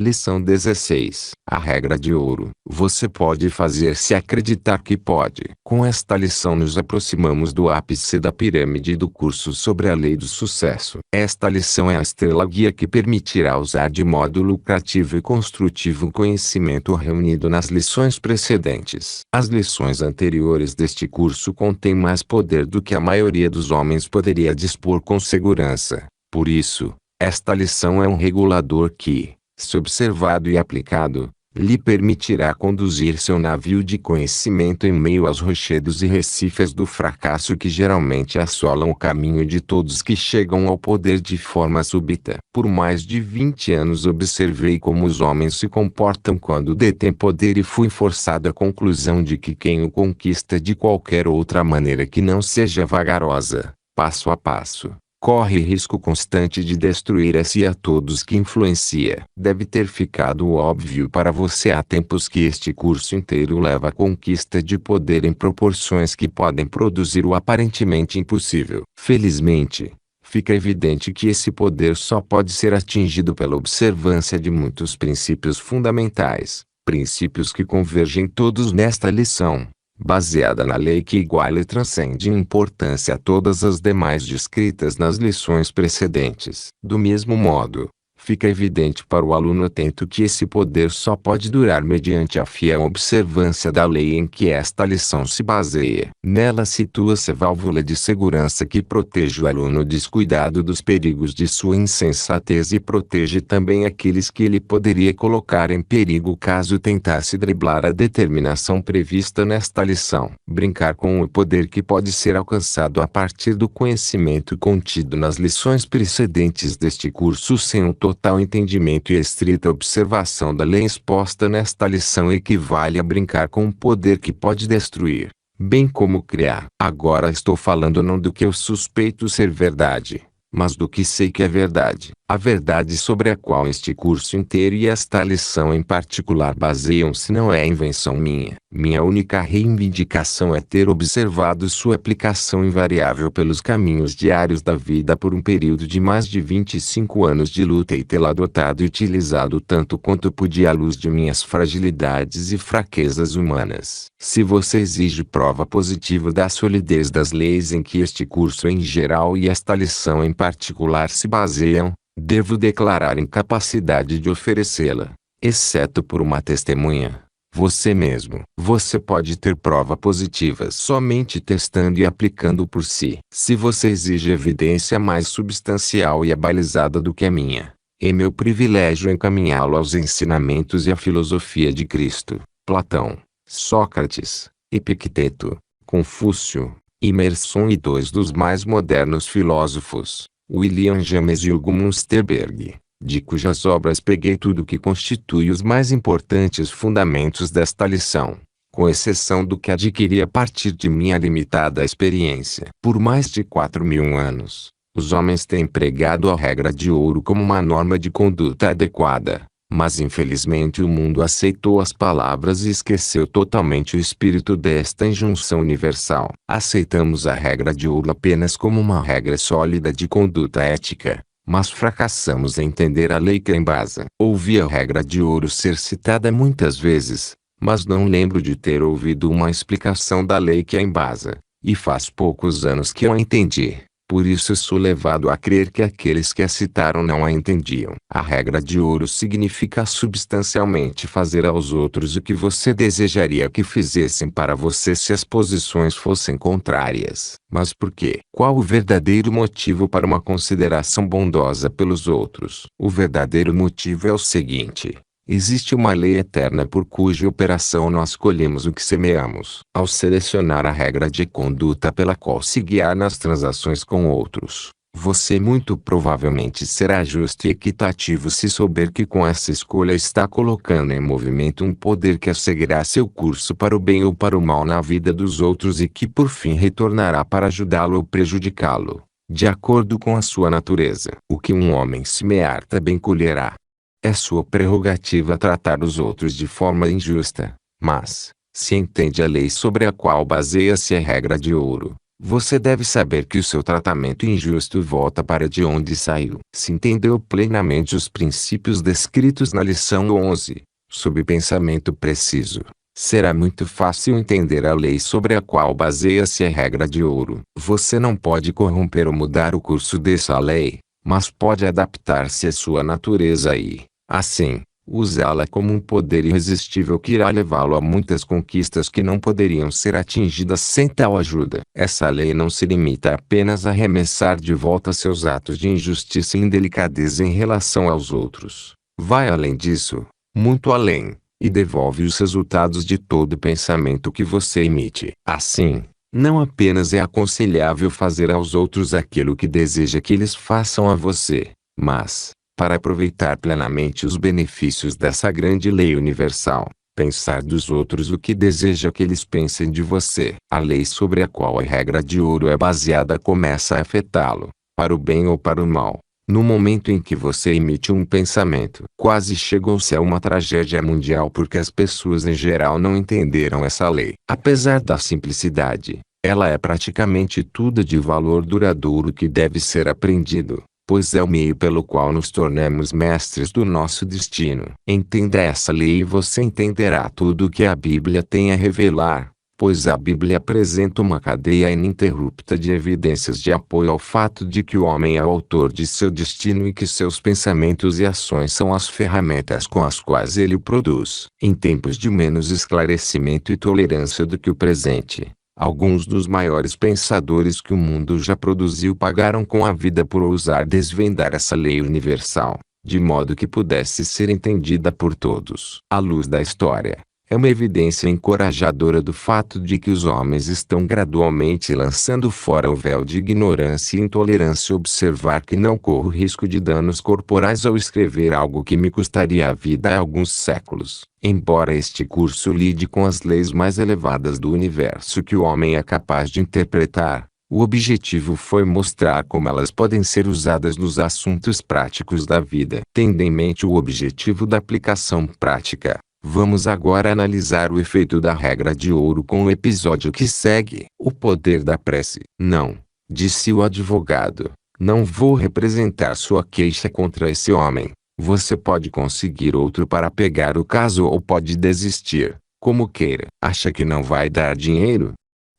Lição 16. A regra de ouro. Você pode fazer-se acreditar que pode. Com esta lição nos aproximamos do ápice da pirâmide do curso sobre a lei do sucesso. Esta lição é a estrela guia que permitirá usar de modo lucrativo e construtivo o conhecimento reunido nas lições precedentes. As lições anteriores deste curso contêm mais poder do que a maioria dos homens poderia dispor com segurança. Por isso, esta lição é um regulador que, se observado e aplicado, lhe permitirá conduzir seu navio de conhecimento em meio aos rochedos e recifes do fracasso que geralmente assolam o caminho de todos que chegam ao poder de forma súbita. Por mais de 20 anos observei como os homens se comportam quando detêm poder e fui forçado à conclusão de que quem o conquista de qualquer outra maneira que não seja vagarosa, passo a passo, corre risco constante de destruir a si e a todos que influencia. Deve ter ficado óbvio para você há tempos que este curso inteiro leva à conquista de poder em proporções que podem produzir o aparentemente impossível. Felizmente, fica evidente que esse poder só pode ser atingido pela observância de muitos princípios fundamentais, princípios que convergem todos nesta lição, baseada na lei que iguala e transcende em importância a todas as demais descritas nas lições precedentes. Do mesmo modo, fica evidente para o aluno atento que esse poder só pode durar mediante a fiel observância da lei em que esta lição se baseia. Nela situa-se a válvula de segurança que protege o aluno descuidado dos perigos de sua insensatez e protege também aqueles que ele poderia colocar em perigo caso tentasse driblar a determinação prevista nesta lição. Brincar com o poder que pode ser alcançado a partir do conhecimento contido nas lições precedentes deste curso sem um total entendimento e estrita observação da lei exposta nesta lição equivale a brincar com um poder que pode destruir, bem como criar. Agora estou falando não do que eu suspeito ser verdade, mas do que sei que é verdade. A verdade sobre a qual este curso inteiro e esta lição em particular baseiam-se não é invenção minha. Minha única reivindicação é ter observado sua aplicação invariável pelos caminhos diários da vida por um período de mais de 25 anos de luta e tê-la adotado e utilizado tanto quanto podia à luz de minhas fragilidades e fraquezas humanas. Se você exige prova positiva da solidez das leis em que este curso em geral e esta lição em particular se baseiam, devo declarar incapacidade de oferecê-la, exceto por uma testemunha, você mesmo. Você pode ter prova positiva somente testando e aplicando por si. Se você exige evidência mais substancial e abalizada do que a minha, é meu privilégio encaminhá-lo aos ensinamentos e à filosofia de Cristo, Platão, Sócrates, Epicteto, Confúcio, Emerson e dois dos mais modernos filósofos, William James e Hugo Munsterberg, de cujas obras peguei tudo que constitui os mais importantes fundamentos desta lição, com exceção do que adquiri a partir de minha limitada experiência. Por mais de 4.000 anos, os homens têm pregado a regra de ouro como uma norma de conduta adequada, mas infelizmente o mundo aceitou as palavras e esqueceu totalmente o espírito desta injunção universal. Aceitamos a regra de ouro apenas como uma regra sólida de conduta ética, mas fracassamos em entender a lei que a embasa. Ouvi a regra de ouro ser citada muitas vezes, mas não lembro de ter ouvido uma explicação da lei que a embasa, e faz poucos anos que eu a entendi. Por isso sou levado a crer que aqueles que a citaram não a entendiam. A regra de ouro significa substancialmente fazer aos outros o que você desejaria que fizessem para você se as posições fossem contrárias. Mas por quê? Qual o verdadeiro motivo para uma consideração bondosa pelos outros? O verdadeiro motivo é o seguinte: existe uma lei eterna por cuja operação nós colhemos o que semeamos. Ao selecionar a regra de conduta pela qual se guiar nas transações com outros, você muito provavelmente será justo e equitativo se souber que com essa escolha está colocando em movimento um poder que seguirá seu curso para o bem ou para o mal na vida dos outros e que por fim retornará para ajudá-lo ou prejudicá-lo, de acordo com a sua natureza. O que um homem semear também colherá. É sua prerrogativa tratar os outros de forma injusta, mas, se entende a lei sobre a qual baseia-se a regra de ouro, Você deve saber que o seu tratamento injusto volta para de onde saiu. Se entendeu plenamente os princípios descritos na lição 11, sob pensamento preciso, será muito fácil entender a lei sobre a qual baseia-se a regra de ouro. Você não pode corromper ou mudar o curso dessa lei, mas pode adaptar-se à sua natureza e, assim, usá-la como um poder irresistível que irá levá-lo a muitas conquistas que não poderiam ser atingidas sem tal ajuda. Essa lei não se limita apenas a arremessar de volta seus atos de injustiça e indelicadeza em relação aos outros. Vai além disso, muito além, e devolve os resultados de todo pensamento que você emite. Assim, não apenas é aconselhável fazer aos outros aquilo que deseja que eles façam a você, mas, para aproveitar plenamente os benefícios dessa grande lei universal, pensar dos outros o que deseja que eles pensem de você. A lei sobre a qual a regra de ouro é baseada começa a afetá-lo, para o bem ou para o mal, no momento em que você emite um pensamento. Quase chegou-se a uma tragédia mundial porque as pessoas em geral não entenderam essa lei. Apesar da simplicidade, ela é praticamente tudo de valor duradouro que deve ser aprendido, pois é o meio pelo qual nos tornamos mestres do nosso destino. Entenda essa lei e você entenderá tudo o que a Bíblia tem a revelar, pois a Bíblia apresenta uma cadeia ininterrupta de evidências de apoio ao fato de que o homem é o autor de seu destino e que seus pensamentos e ações são as ferramentas com as quais ele o produz. Em tempos de menos esclarecimento e tolerância do que o presente, alguns dos maiores pensadores que o mundo já produziu pagaram com a vida por ousar desvendar essa lei universal, de modo que pudesse ser entendida por todos. À luz da história, é uma evidência encorajadora do fato de que os homens estão gradualmente lançando fora o véu de ignorância e intolerância. Observar que não corro risco de danos corporais ao escrever algo que me custaria a vida há alguns séculos. Embora este curso lide com as leis mais elevadas do universo que o homem é capaz de interpretar, o objetivo foi mostrar como elas podem ser usadas nos assuntos práticos da vida. Tendo em mente o objetivo da aplicação prática, vamos agora analisar o efeito da regra de ouro com o episódio que segue. O poder da prece. Não, disse o advogado, não vou representar sua queixa contra esse homem. Você pode conseguir outro para pegar o caso ou pode desistir, como queira. Acha que não vai dar dinheiro?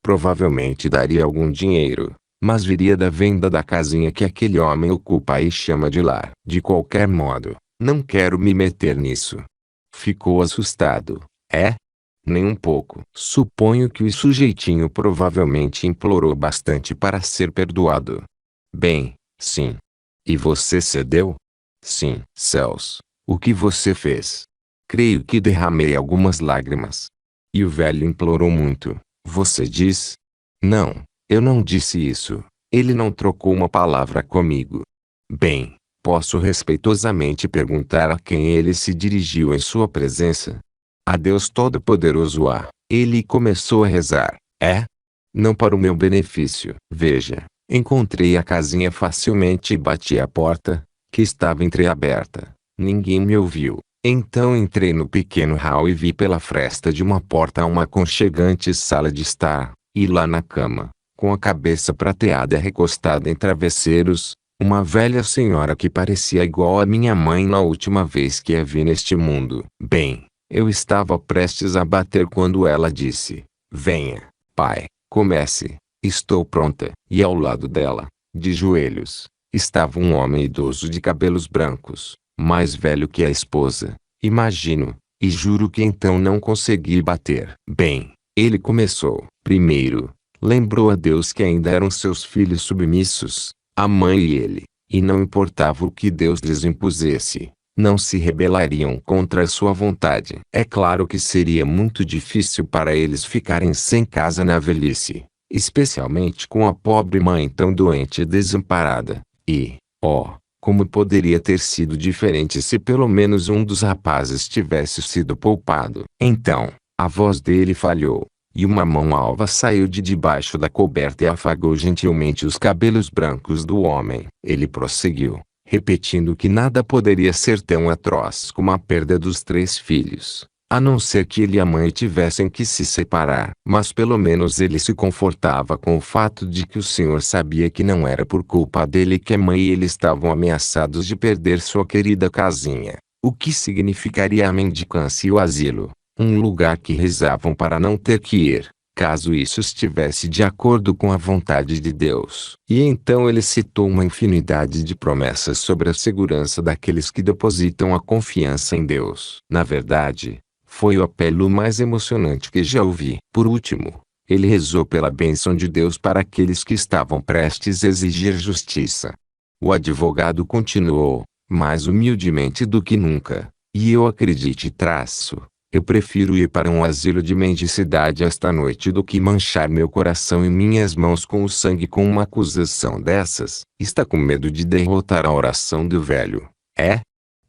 Provavelmente daria algum dinheiro, mas viria da venda da casinha que aquele homem ocupa e chama de lar. De qualquer modo, não quero me meter nisso. Ficou assustado. É? Nem um pouco. Suponho que o sujeitinho provavelmente implorou bastante para ser perdoado. Bem, sim. E você cedeu? Sim. Céus, o que você fez? Creio que derramei algumas lágrimas. E o velho implorou muito. Você diz? Não, eu não disse isso. Ele não trocou uma palavra comigo. Bem, posso respeitosamente perguntar a quem ele se dirigiu em sua presença? A Deus Todo-Poderoso. Ele começou a rezar. É? Não para o meu benefício. Veja, encontrei a casinha facilmente e bati à porta, que estava entreaberta. Ninguém me ouviu. Então entrei no pequeno hall e vi pela fresta de uma porta uma aconchegante sala de estar, e lá na cama, com a cabeça prateada recostada em travesseiros, uma velha senhora que parecia igual à minha mãe na última vez que a vi neste mundo. Bem, eu estava prestes a bater quando ela disse: venha, pai, comece, estou pronta. E ao lado dela, de joelhos, estava um homem idoso de cabelos brancos, mais velho que a esposa, imagino, e juro que então não consegui bater. Bem, ele começou. Primeiro, lembrou a Deus que ainda eram seus filhos submissos, a mãe e ele, e não importava o que Deus lhes impusesse, não se rebelariam contra a sua vontade. É claro que seria muito difícil para eles ficarem sem casa na velhice, especialmente com a pobre mãe tão doente e desamparada, e, como poderia ter sido diferente se pelo menos um dos rapazes tivesse sido poupado? Então, a voz dele falhou, e uma mão alva saiu de debaixo da coberta e afagou gentilmente os cabelos brancos do homem. Ele prosseguiu, repetindo que nada poderia ser tão atroz como a perda dos 3 filhos. A não ser que ele e a mãe tivessem que se separar. Mas pelo menos ele se confortava com o fato de que o senhor sabia que não era por culpa dele que a mãe e ele estavam ameaçados de perder sua querida casinha. O que significaria a mendicância e o asilo. Um lugar que rezavam para não ter que ir, caso isso estivesse de acordo com a vontade de Deus. E então ele citou uma infinidade de promessas sobre a segurança daqueles que depositam a confiança em Deus. Na verdade, foi o apelo mais emocionante que já ouvi. Por último, ele rezou pela bênção de Deus para aqueles que estavam prestes a exigir justiça. O advogado continuou, mais humildemente do que nunca, e eu acredite eu prefiro ir para um asilo de mendicidade esta noite do que manchar meu coração e minhas mãos com o sangue com uma acusação dessas. Está com medo de derrotar a oração do velho, é?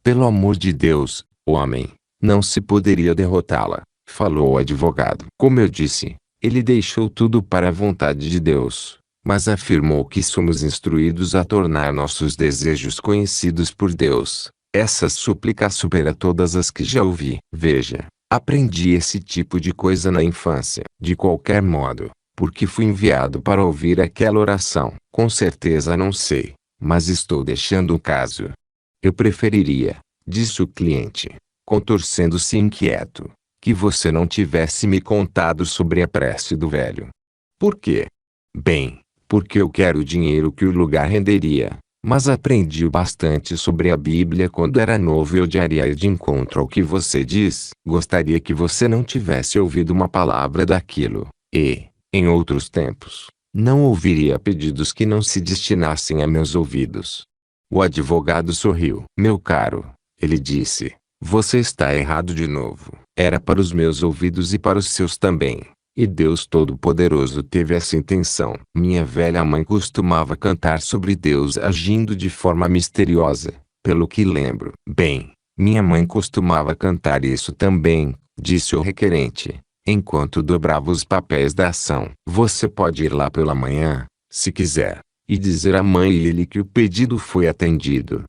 Pelo amor de Deus, homem, não se poderia derrotá-la, falou o advogado. Como eu disse, ele deixou tudo para a vontade de Deus, mas afirmou que somos instruídos a tornar nossos desejos conhecidos por Deus. Essa súplica supera todas as que já ouvi. Veja, aprendi esse tipo de coisa na infância. De qualquer modo, porque fui enviado para ouvir aquela oração. Com certeza não sei, mas estou deixando o caso. Eu preferiria, disse o cliente, contorcendo-se inquieto, que você não tivesse me contado sobre a prece do velho. Por quê? Bem, porque eu quero o dinheiro que o lugar renderia. Mas aprendi bastante sobre a Bíblia quando era novo e odiaria ir de encontro ao que você diz. Gostaria que você não tivesse ouvido uma palavra daquilo. E, em outros tempos, não ouviria pedidos que não se destinassem a meus ouvidos. O advogado sorriu. Meu caro, ele disse, você está errado de novo. Era para os meus ouvidos e para os seus também. E Deus Todo-Poderoso teve essa intenção. Minha velha mãe costumava cantar sobre Deus agindo de forma misteriosa, pelo que lembro. Bem, minha mãe costumava cantar isso também, disse o requerente, enquanto dobrava os papéis da ação. Você pode ir lá pela manhã, se quiser, e dizer à mãe e ele que o pedido foi atendido.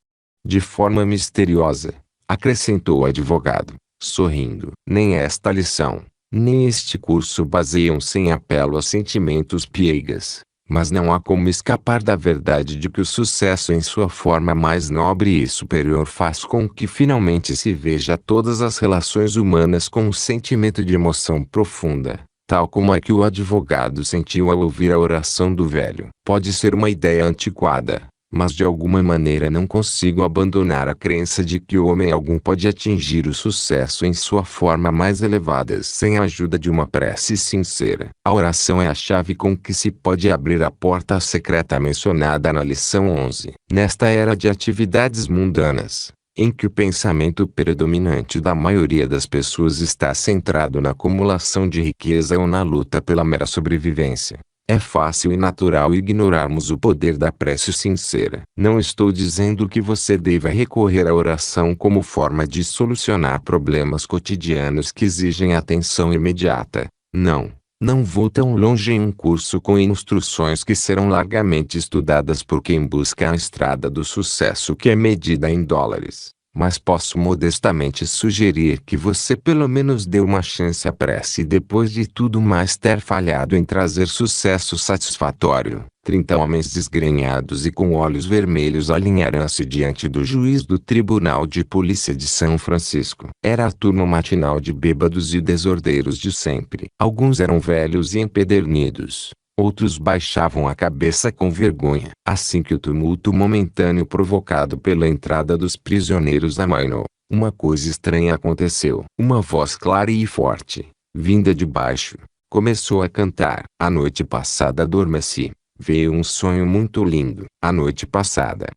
De forma misteriosa, acrescentou o advogado, sorrindo. Nem esta lição, nem este curso baseiam-se em apelo a sentimentos piegas, mas não há como escapar da verdade de que o sucesso em sua forma mais nobre e superior faz com que finalmente se veja todas as relações humanas com um sentimento de emoção profunda, tal como é que o advogado sentiu ao ouvir a oração do velho. Pode ser uma ideia antiquada, mas de alguma maneira não consigo abandonar a crença de que o homem algum pode atingir o sucesso em sua forma mais elevada sem a ajuda de uma prece sincera. A oração é a chave com que se pode abrir a porta secreta mencionada na lição 11. Nesta era de atividades mundanas, em que o pensamento predominante da maioria das pessoas está centrado na acumulação de riqueza ou na luta pela mera sobrevivência, é fácil e natural ignorarmos o poder da prece sincera. Não estou dizendo que você deva recorrer à oração como forma de solucionar problemas cotidianos que exigem atenção imediata. Não, não vou tão longe em um curso com instruções que serão largamente estudadas por quem busca a estrada do sucesso que é medida em dólares. Mas posso modestamente sugerir que você pelo menos dê uma chance à prece depois de tudo mais ter falhado em trazer sucesso satisfatório. 30 homens desgrenhados e com olhos vermelhos alinharam-se diante do juiz do Tribunal de Polícia de São Francisco. Era a turma matinal de bêbados e desordeiros de sempre. Alguns eram velhos e empedernidos. Outros baixavam a cabeça com vergonha. Assim que o tumulto momentâneo provocado pela entrada dos prisioneiros amainou, uma coisa estranha aconteceu. Uma voz clara e forte, vinda de baixo, começou a cantar. A noite passada adormeci. Veio um sonho muito lindo. A noite passada,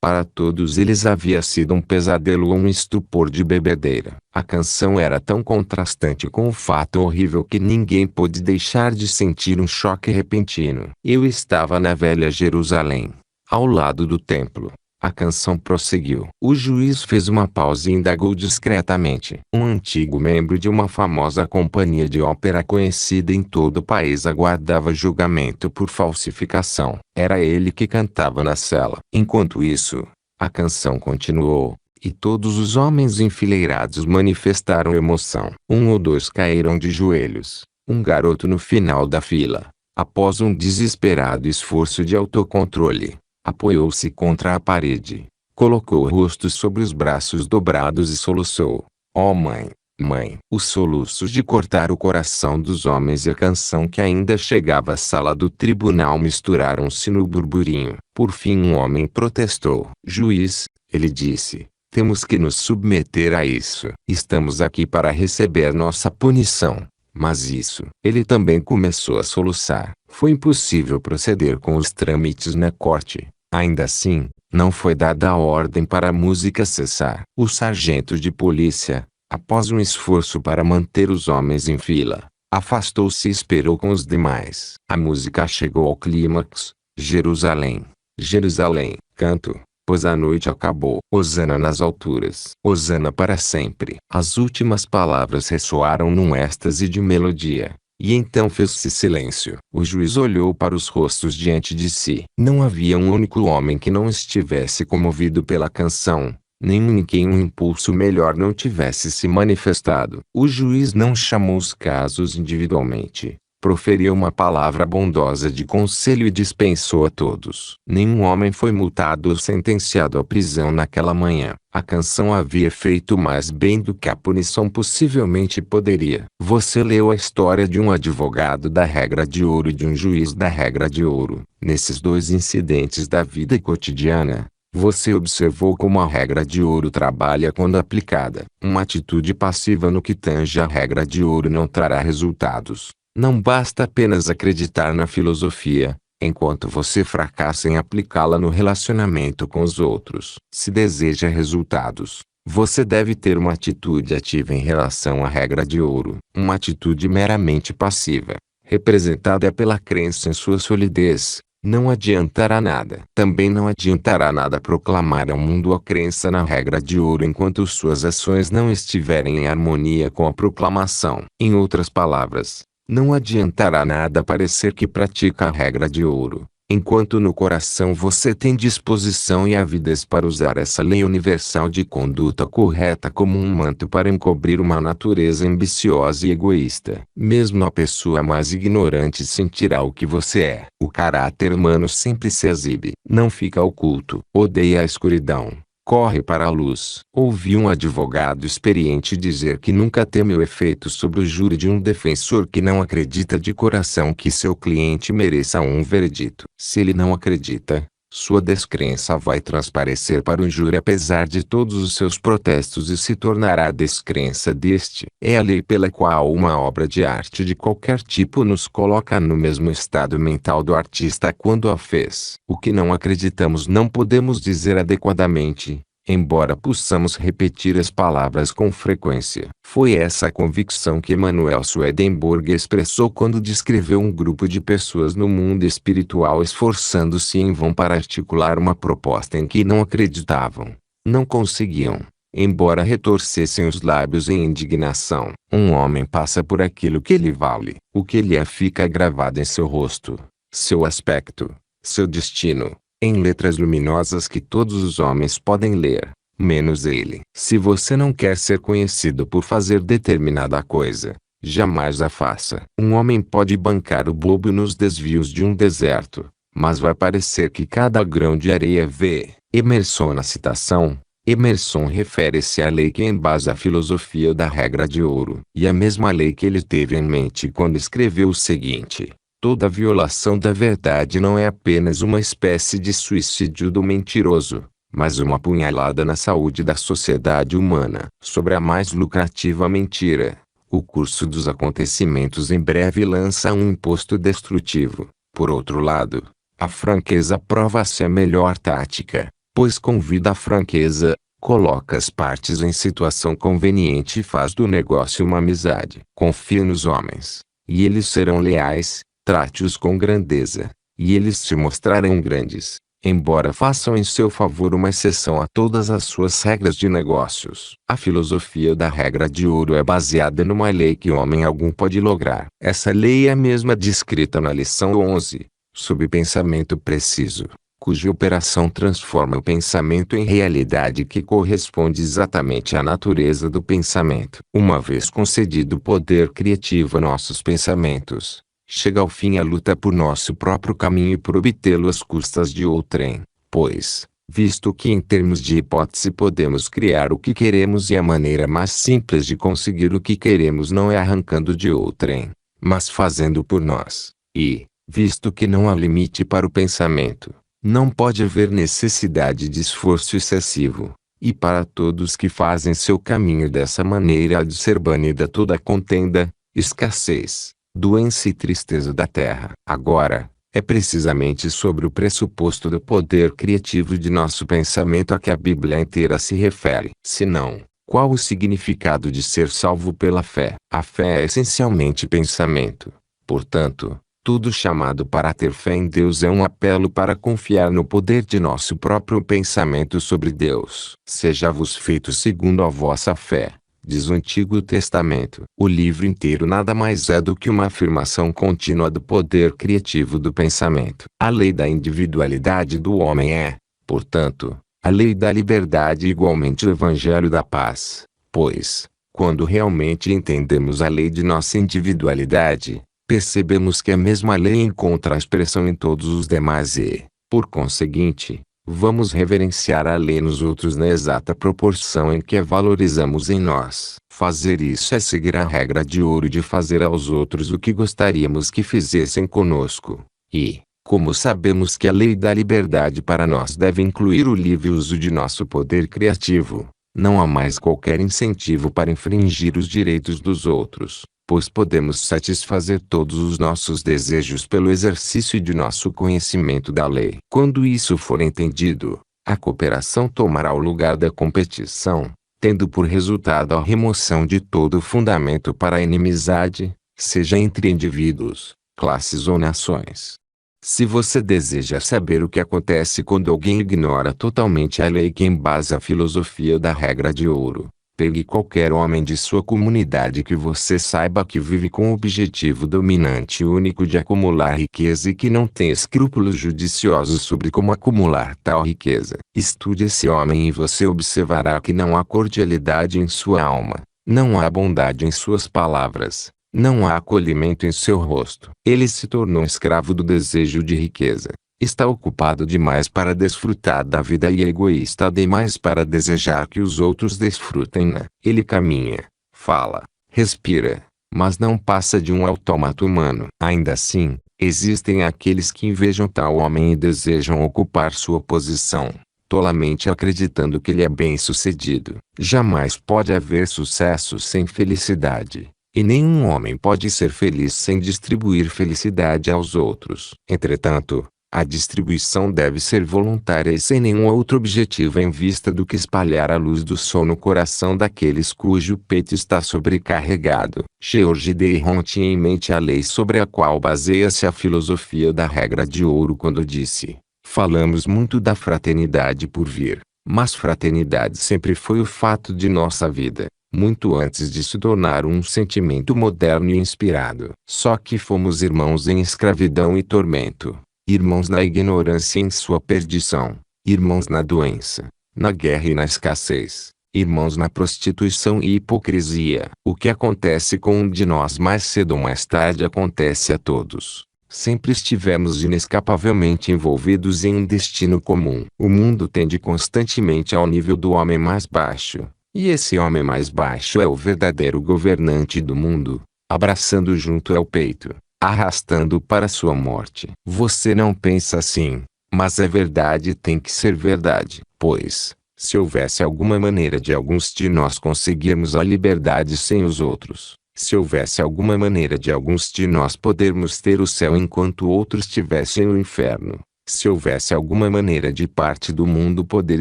para todos eles havia sido um pesadelo ou um estupor de bebedeira. A canção era tão contrastante com o fato horrível que ninguém pôde deixar de sentir um choque repentino. Eu estava na velha Jerusalém, ao lado do templo. A canção prosseguiu. O juiz fez uma pausa e indagou discretamente. Um antigo membro de uma famosa companhia de ópera conhecida em todo o país aguardava julgamento por falsificação. Era ele que cantava na cela. Enquanto isso, a canção continuou, E todos os homens enfileirados manifestaram emoção. Um ou dois caíram de joelhos. Um garoto no final da fila, após um desesperado esforço de autocontrole, apoiou-se contra a parede, colocou o rosto sobre os braços dobrados e soluçou: "Oh mãe, mãe!" Os soluços de cortar o coração dos homens e a canção que ainda chegava à sala do tribunal misturaram-se no burburinho. Por fim um homem protestou. "Juiz", ele disse, "temos que nos submeter a isso. Estamos aqui para receber nossa punição." Mas isso. Ele também começou a soluçar. Foi impossível proceder com os trâmites na corte. Ainda assim, não foi dada a ordem para a música cessar. O sargento de polícia, após um esforço para manter os homens em fila, afastou-se e esperou com os demais. A música chegou ao clímax. Jerusalém, Jerusalém, canto, pois a noite acabou. Hosana nas alturas. Hosana para sempre. As últimas palavras ressoaram num êxtase de melodia. E então fez-se silêncio. O juiz olhou para os rostos diante de si. Não havia um único homem que não estivesse comovido pela canção. Nenhum em quem um impulso melhor não tivesse se manifestado. O juiz não chamou os casos individualmente. Proferiu uma palavra bondosa de conselho e dispensou a todos. Nenhum homem foi multado ou sentenciado à prisão naquela manhã. A canção havia feito mais bem do que a punição possivelmente poderia. Você leu a história de um advogado da regra de ouro e de um juiz da regra de ouro. Nesses dois incidentes da vida cotidiana, você observou como a regra de ouro trabalha quando aplicada. Uma atitude passiva no que tange a regra de ouro não trará resultados. Não basta apenas acreditar na filosofia, enquanto você fracassa em aplicá-la no relacionamento com os outros. Se deseja resultados, você deve ter uma atitude ativa em relação à regra de ouro. Uma atitude meramente passiva, representada pela crença em sua solidez, não adiantará nada. Também não adiantará nada proclamar ao mundo a crença na regra de ouro enquanto suas ações não estiverem em harmonia com a proclamação. Em outras palavras, não adiantará nada parecer que pratica a regra de ouro, enquanto no coração você tem disposição e avidez para usar essa lei universal de conduta correta como um manto para encobrir uma natureza ambiciosa e egoísta. Mesmo a pessoa mais ignorante sentirá o que você é. O caráter humano sempre se exibe, não fica oculto. Odeia a escuridão. Corre para a luz. Ouvi um advogado experiente dizer que nunca teme o efeito sobre o júri de um defensor que não acredita de coração que seu cliente mereça um veredito. Se ele não acredita, sua descrença vai transparecer para o júri apesar de todos os seus protestos e se tornará a descrença deste. É a lei pela qual uma obra de arte de qualquer tipo nos coloca no mesmo estado mental do artista quando a fez. O que não acreditamos não podemos dizer adequadamente, embora possamos repetir as palavras com frequência. Foi essa a convicção que Emanuel Swedenborg expressou quando descreveu um grupo de pessoas no mundo espiritual esforçando-se em vão para articular uma proposta em que não acreditavam. Não conseguiam, embora retorcessem os lábios em indignação. Um homem passa por aquilo que ele vale. O que ele é fica gravado em seu rosto, seu aspecto, seu destino, em letras luminosas que todos os homens podem ler, menos ele. Se você não quer ser conhecido por fazer determinada coisa, jamais a faça. Um homem pode bancar o bobo nos desvios de um deserto, mas vai parecer que cada grão de areia vê. Emerson na citação. Emerson refere-se à lei que embasa a filosofia da regra de ouro. E a mesma lei que ele teve em mente quando escreveu o seguinte: toda violação da verdade não é apenas uma espécie de suicídio do mentiroso, mas uma punhalada na saúde da sociedade humana. Sobre a mais lucrativa mentira, o curso dos acontecimentos em breve lança um imposto destrutivo. Por outro lado, a franqueza prova-se a melhor tática, pois convida à franqueza, coloca as partes em situação conveniente e faz do negócio uma amizade. Confie nos homens, e eles serão leais. Trate-os com grandeza, e eles te mostrarão grandes, embora façam em seu favor uma exceção a todas as suas regras de negócios. A filosofia da regra de ouro é baseada numa lei que homem algum pode lograr. Essa lei é a mesma descrita na lição 11, sob pensamento preciso. cuja operação transforma o pensamento em realidade que corresponde exatamente à natureza do pensamento. Uma vez concedido o poder criativo a nossos pensamentos, chega ao fim a luta por nosso próprio caminho e por obtê-lo às custas de outrem. Pois, visto que em termos de hipótese podemos criar o que queremos e a maneira mais simples de conseguir o que queremos não é arrancando de outrem, mas fazendo por nós, e, visto que não há limite para o pensamento, não pode haver necessidade de esforço excessivo, e para todos que fazem seu caminho dessa maneira há de ser banida toda a contenda, escassez, doença e tristeza da terra. Agora, é precisamente sobre o pressuposto do poder criativo de nosso pensamento a que a Bíblia inteira se refere. Se não, qual o significado de ser salvo pela fé? A fé é essencialmente pensamento. Portanto, tudo chamado para ter fé em Deus é um apelo para confiar no poder de nosso próprio pensamento sobre Deus. Seja-vos feito segundo a vossa fé, diz o Antigo Testamento. O livro inteiro nada mais é do que uma afirmação contínua do poder criativo do pensamento. A lei da individualidade do homem é, portanto, a lei da liberdade e igualmente o evangelho da paz. Pois, quando realmente entendemos a lei de nossa individualidade, percebemos que a mesma lei encontra expressão em todos os demais e, por conseguinte, vamos reverenciar a lei nos outros na exata proporção em que a valorizamos em nós. Fazer isso é seguir a regra de ouro de fazer aos outros o que gostaríamos que fizessem conosco. E, como sabemos que a lei da liberdade para nós deve incluir o livre uso de nosso poder criativo, não há mais qualquer incentivo para infringir os direitos dos outros, pois podemos satisfazer todos os nossos desejos pelo exercício de nosso conhecimento da lei. Quando isso for entendido, a cooperação tomará o lugar da competição, tendo por resultado a remoção de todo fundamento para a inimizade, seja entre indivíduos, classes ou nações. Se você deseja saber o que acontece quando alguém ignora totalmente a lei que embasa a filosofia da regra de ouro, pegue qualquer homem de sua comunidade que você saiba que vive com o objetivo dominante e único de acumular riqueza e que não tem escrúpulos judiciosos sobre como acumular tal riqueza. Estude esse homem e você observará que não há cordialidade em sua alma, não há bondade em suas palavras, não há acolhimento em seu rosto. Ele se tornou escravo do desejo de riqueza. Está ocupado demais para desfrutar da vida e egoísta demais para desejar que os outros desfrutem-na. Ele caminha, fala, respira, mas não passa de um autômato humano. Ainda assim, existem aqueles que invejam tal homem e desejam ocupar sua posição, tolamente acreditando que ele é bem-sucedido. Jamais pode haver sucesso sem felicidade. E nenhum homem pode ser feliz sem distribuir felicidade aos outros. Entretanto, a distribuição deve ser voluntária e sem nenhum outro objetivo em vista do que espalhar a luz do sol no coração daqueles cujo peito está sobrecarregado. George Derron tinha em mente a lei sobre a qual baseia-se a filosofia da regra de ouro quando disse: falamos muito da fraternidade por vir, mas fraternidade sempre foi o fato de nossa vida, muito antes de se tornar um sentimento moderno e inspirado. Só que fomos irmãos em escravidão e tormento, irmãos na ignorância e em sua perdição, irmãos na doença, na guerra e na escassez, irmãos na prostituição e hipocrisia. O que acontece com um de nós mais cedo ou mais tarde acontece a todos. Sempre estivemos inescapavelmente envolvidos em um destino comum. O mundo tende constantemente ao nível do homem mais baixo. E esse homem mais baixo é o verdadeiro governante do mundo, abraçando junto ao peito, arrastando-o para sua morte. Você não pensa assim, mas a verdade tem que ser verdade. Pois, se houvesse alguma maneira de alguns de nós conseguirmos a liberdade sem os outros, se houvesse alguma maneira de alguns de nós podermos ter o céu enquanto outros tivessem o inferno, se houvesse alguma maneira de parte do mundo poder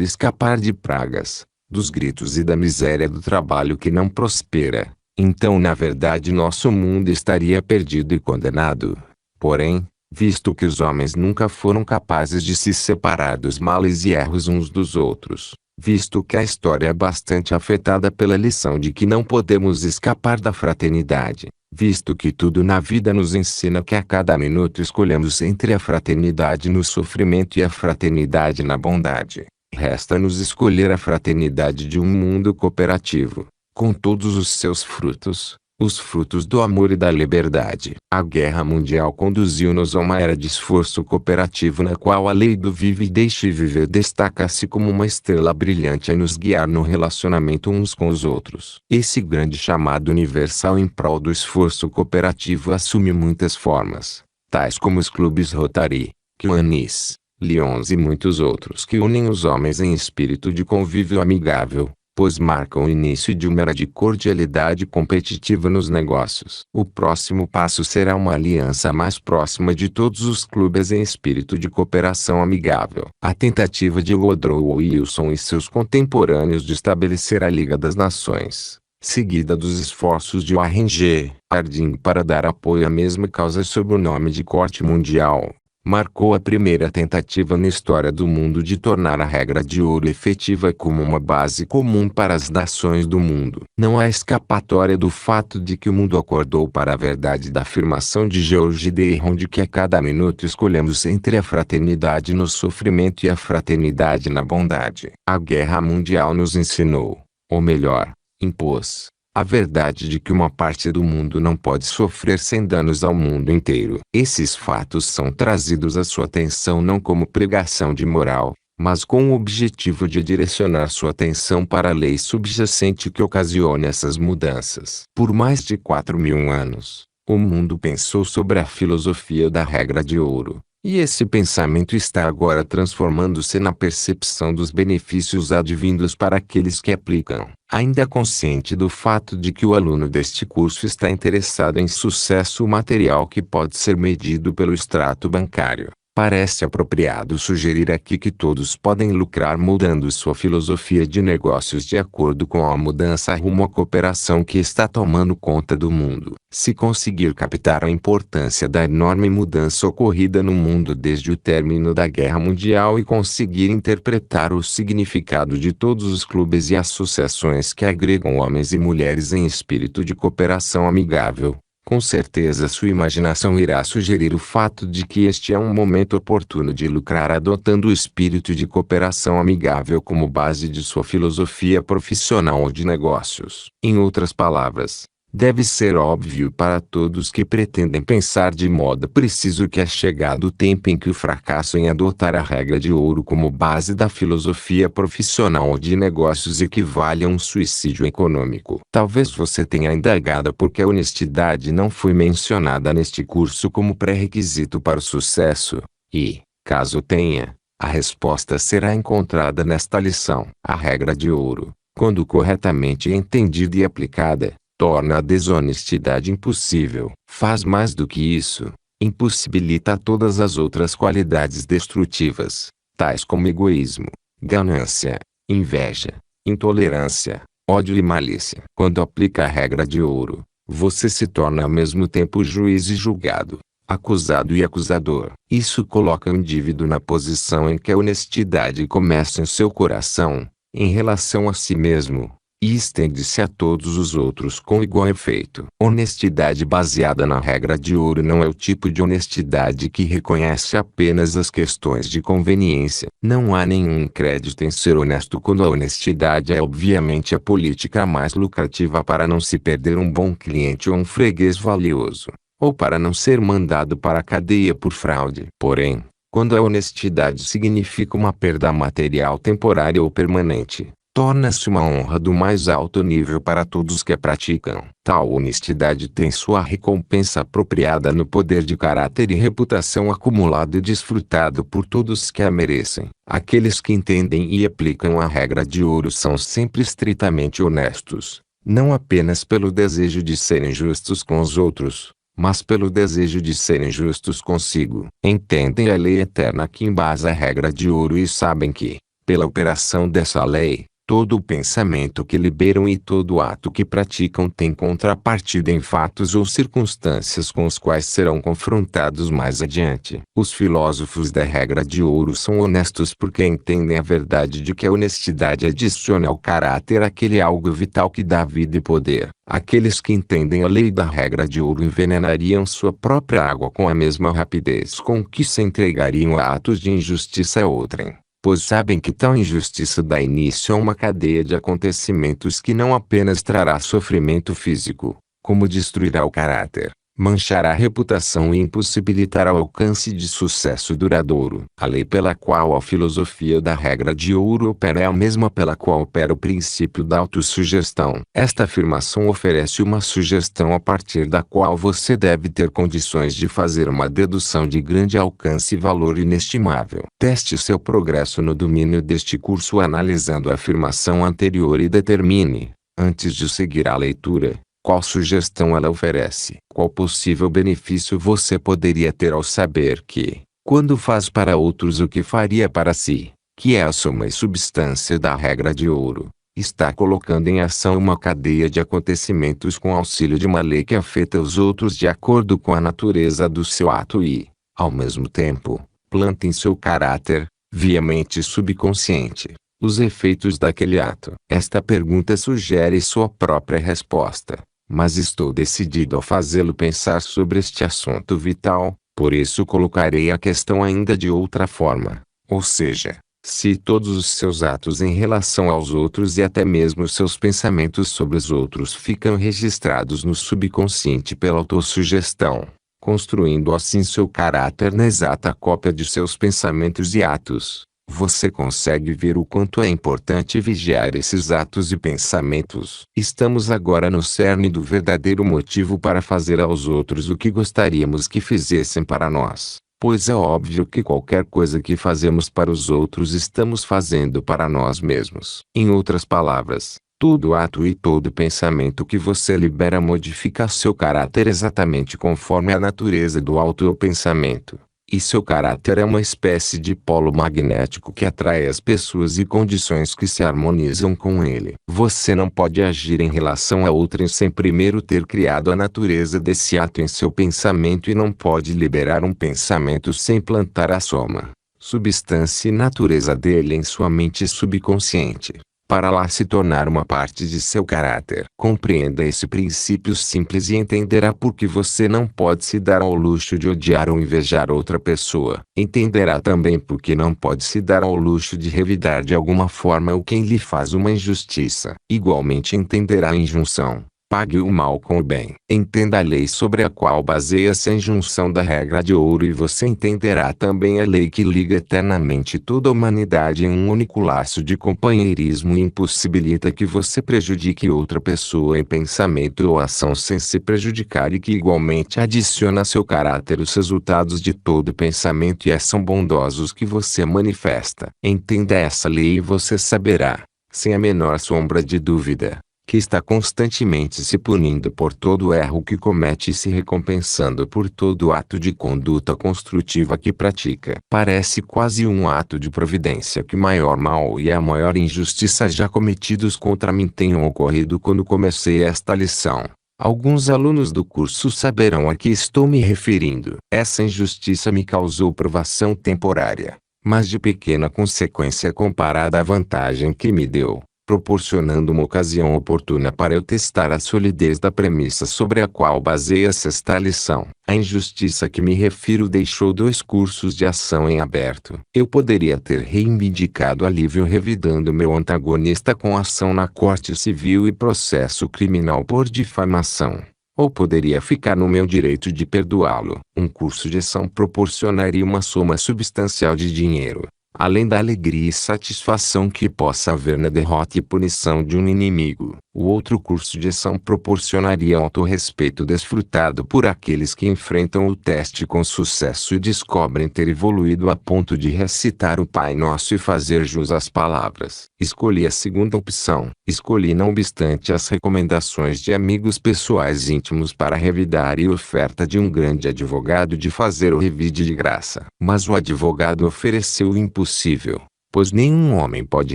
escapar de pragas, dos gritos e da miséria do trabalho que não prospera, então na verdade nosso mundo estaria perdido e condenado. Porém, visto que os homens nunca foram capazes de se separar dos males e erros uns dos outros, Visto que a história é bastante afetada pela lição de que não podemos escapar da fraternidade, visto que tudo na vida nos ensina que a cada minuto escolhemos entre a fraternidade no sofrimento e a fraternidade na bondade, resta-nos escolher a fraternidade de um mundo cooperativo, com todos os seus frutos, os frutos do amor e da liberdade. A Guerra Mundial conduziu-nos a uma era de esforço cooperativo na qual a lei do vive e deixe viver destaca-se como uma estrela brilhante a nos guiar no relacionamento uns com os outros. Esse grande chamado universal em prol do esforço cooperativo assume muitas formas, tais como os clubes Rotary, Kiwanis, Lions e muitos outros que unem os homens em espírito de convívio amigável, pois marcam o início de uma era de cordialidade competitiva nos negócios. O próximo passo será uma aliança mais próxima de todos os clubes em espírito de cooperação amigável. A tentativa de Woodrow Wilson e seus contemporâneos de estabelecer a Liga das Nações, seguida dos esforços de Warren G. Harding para dar apoio à mesma causa sob o nome de Corte Mundial, marcou a primeira tentativa na história do mundo de tornar a regra de ouro efetiva como uma base comum para as nações do mundo. Não há escapatória do fato de que o mundo acordou para a verdade da afirmação de George Deron de que a cada minuto escolhemos entre a fraternidade no sofrimento e a fraternidade na bondade. A Guerra Mundial nos ensinou, ou melhor, impôs, a verdade de que uma parte do mundo não pode sofrer sem danos ao mundo inteiro. Esses fatos são trazidos à sua atenção não como pregação de moral, mas com o objetivo de direcionar sua atenção para a lei subjacente que ocasione essas mudanças. Por mais de 4.000 anos, o mundo pensou sobre a filosofia da regra de ouro. E esse pensamento está agora transformando-se na percepção dos benefícios advindos para aqueles que aplicam. Ainda consciente do fato de que o aluno deste curso está interessado em sucesso material que pode ser medido pelo extrato bancário, parece apropriado sugerir aqui que todos podem lucrar mudando sua filosofia de negócios de acordo com a mudança rumo à cooperação que está tomando conta do mundo. Se conseguir captar a importância da enorme mudança ocorrida no mundo desde o término da Guerra Mundial e conseguir interpretar o significado de todos os clubes e associações que agregam homens e mulheres em espírito de cooperação amigável, com certeza sua imaginação irá sugerir o fato de que este é um momento oportuno de lucrar adotando o espírito de cooperação amigável como base de sua filosofia profissional ou de negócios. Em outras palavras, deve ser óbvio para todos que pretendem pensar de modo preciso que é chegado o tempo em que o fracasso em adotar a regra de ouro como base da filosofia profissional de negócios equivale a um suicídio econômico. Talvez você tenha indagado por que a honestidade não foi mencionada neste curso como pré-requisito para o sucesso, e, caso tenha, a resposta será encontrada nesta lição. A regra de ouro, quando corretamente entendida e aplicada, torna a desonestidade impossível. Faz mais do que isso, impossibilita todas as outras qualidades destrutivas, tais como egoísmo, ganância, inveja, intolerância, ódio e malícia. Quando aplica a regra de ouro, você se torna ao mesmo tempo juiz e julgado, acusado e acusador. Isso coloca o indivíduo na posição em que a honestidade começa em seu coração, em relação a si mesmo, e estende-se a todos os outros com igual efeito. Honestidade baseada na regra de ouro não é o tipo de honestidade que reconhece apenas as questões de conveniência. Não há nenhum crédito em ser honesto quando a honestidade é obviamente a política mais lucrativa para não se perder um bom cliente ou um freguês valioso, ou para não ser mandado para a cadeia por fraude. Porém, quando a honestidade significa uma perda material temporária ou permanente, torna-se uma honra do mais alto nível para todos que a praticam. Tal honestidade tem sua recompensa apropriada no poder de caráter e reputação acumulado e desfrutado por todos que a merecem. Aqueles que entendem e aplicam a regra de ouro são sempre estritamente honestos, não apenas pelo desejo de serem justos com os outros, mas pelo desejo de serem justos consigo. Entendem a lei eterna que embasa a regra de ouro e sabem que, pela operação dessa lei, Todo pensamento que liberam e todo ato que praticam tem contrapartida em fatos ou circunstâncias com os quais serão confrontados mais adiante. Os filósofos da regra de ouro são honestos porque entendem a verdade de que a honestidade adiciona ao caráter aquele algo vital que dá vida e poder. Aqueles que entendem a lei da regra de ouro envenenariam sua própria água com a mesma rapidez com que se entregariam a atos de injustiça a outrem, pois sabem que tal injustiça dá início a uma cadeia de acontecimentos que não apenas trará sofrimento físico, como destruirá o caráter, manchará a reputação e impossibilitará o alcance de sucesso duradouro. A lei pela qual a filosofia da regra de ouro opera é a mesma pela qual opera o princípio da autossugestão. Esta afirmação oferece uma sugestão a partir da qual você deve ter condições de fazer uma dedução de grande alcance e valor inestimável. Teste seu progresso no domínio deste curso analisando a afirmação anterior e determine, antes de seguir a leitura, qual sugestão ela oferece? Qual possível benefício você poderia ter ao saber que, quando faz para outros o que faria para si, que é a soma e substância da regra de ouro, está colocando em ação uma cadeia de acontecimentos com auxílio de uma lei que afeta os outros de acordo com a natureza do seu ato e, ao mesmo tempo, planta em seu caráter, via mente subconsciente, os efeitos daquele ato? Esta pergunta sugere sua própria resposta. Mas estou decidido a fazê-lo pensar sobre este assunto vital, por isso colocarei a questão ainda de outra forma. Ou seja, se todos os seus atos em relação aos outros e até mesmo seus pensamentos sobre os outros ficam registrados no subconsciente pela autossugestão, construindo assim seu caráter na exata cópia de seus pensamentos e atos, você consegue ver o quanto é importante vigiar esses atos e pensamentos. Estamos agora no cerne do verdadeiro motivo para fazer aos outros o que gostaríamos que fizessem para nós, pois é óbvio que qualquer coisa que fazemos para os outros estamos fazendo para nós mesmos. Em outras palavras, todo ato e todo pensamento que você libera modifica seu caráter exatamente conforme a natureza do auto-pensamento. E seu caráter é uma espécie de polo magnético que atrai as pessoas e condições que se harmonizam com ele. Você não pode agir em relação a outrem sem primeiro ter criado a natureza desse ato em seu pensamento e não pode liberar um pensamento sem plantar a soma, substância e natureza dele em sua mente subconsciente, para lá se tornar uma parte de seu caráter. Compreenda esse princípio simples e entenderá por que você não pode se dar ao luxo de odiar ou invejar outra pessoa. Entenderá também por que não pode se dar ao luxo de revidar de alguma forma o quem lhe faz uma injustiça. Igualmente entenderá a injunção: pague o mal com o bem. Entenda a lei sobre a qual baseia-se a injunção da regra de ouro e você entenderá também a lei que liga eternamente toda a humanidade em um único laço de companheirismo e impossibilita que você prejudique outra pessoa em pensamento ou ação sem se prejudicar e que igualmente adiciona a seu caráter os resultados de todo pensamento e ação bondosos que você manifesta. Entenda essa lei e você saberá, sem a menor sombra de dúvida, que está constantemente se punindo por todo erro que comete e se recompensando por todo ato de conduta construtiva que pratica. Parece quase um ato de providência que o maior mal e a maior injustiça já cometidos contra mim tenham ocorrido quando comecei esta lição. Alguns alunos do curso saberão a que estou me referindo. Essa injustiça me causou provação temporária, mas de pequena consequência comparada à vantagem que me deu, proporcionando uma ocasião oportuna para eu testar a solidez da premissa sobre a qual baseia-se esta lição. A injustiça a que me refiro deixou 2 cursos de ação em aberto. Eu poderia ter reivindicado alívio revidando meu antagonista com ação na Corte Civil e processo criminal por difamação, ou poderia ficar no meu direito de perdoá-lo. Um curso de ação proporcionaria uma soma substancial de dinheiro, além da alegria e satisfação que possa haver na derrota e punição de um inimigo. O outro curso de ação proporcionaria autorrespeito desfrutado por aqueles que enfrentam o teste com sucesso e descobrem ter evoluído a ponto de recitar o Pai Nosso e fazer jus às palavras. Escolhi a segunda opção. Escolhi não obstante as recomendações de amigos pessoais íntimos para revidar e oferta de um grande advogado de fazer o revide de graça. Mas o advogado ofereceu o impossível, pois nenhum homem pode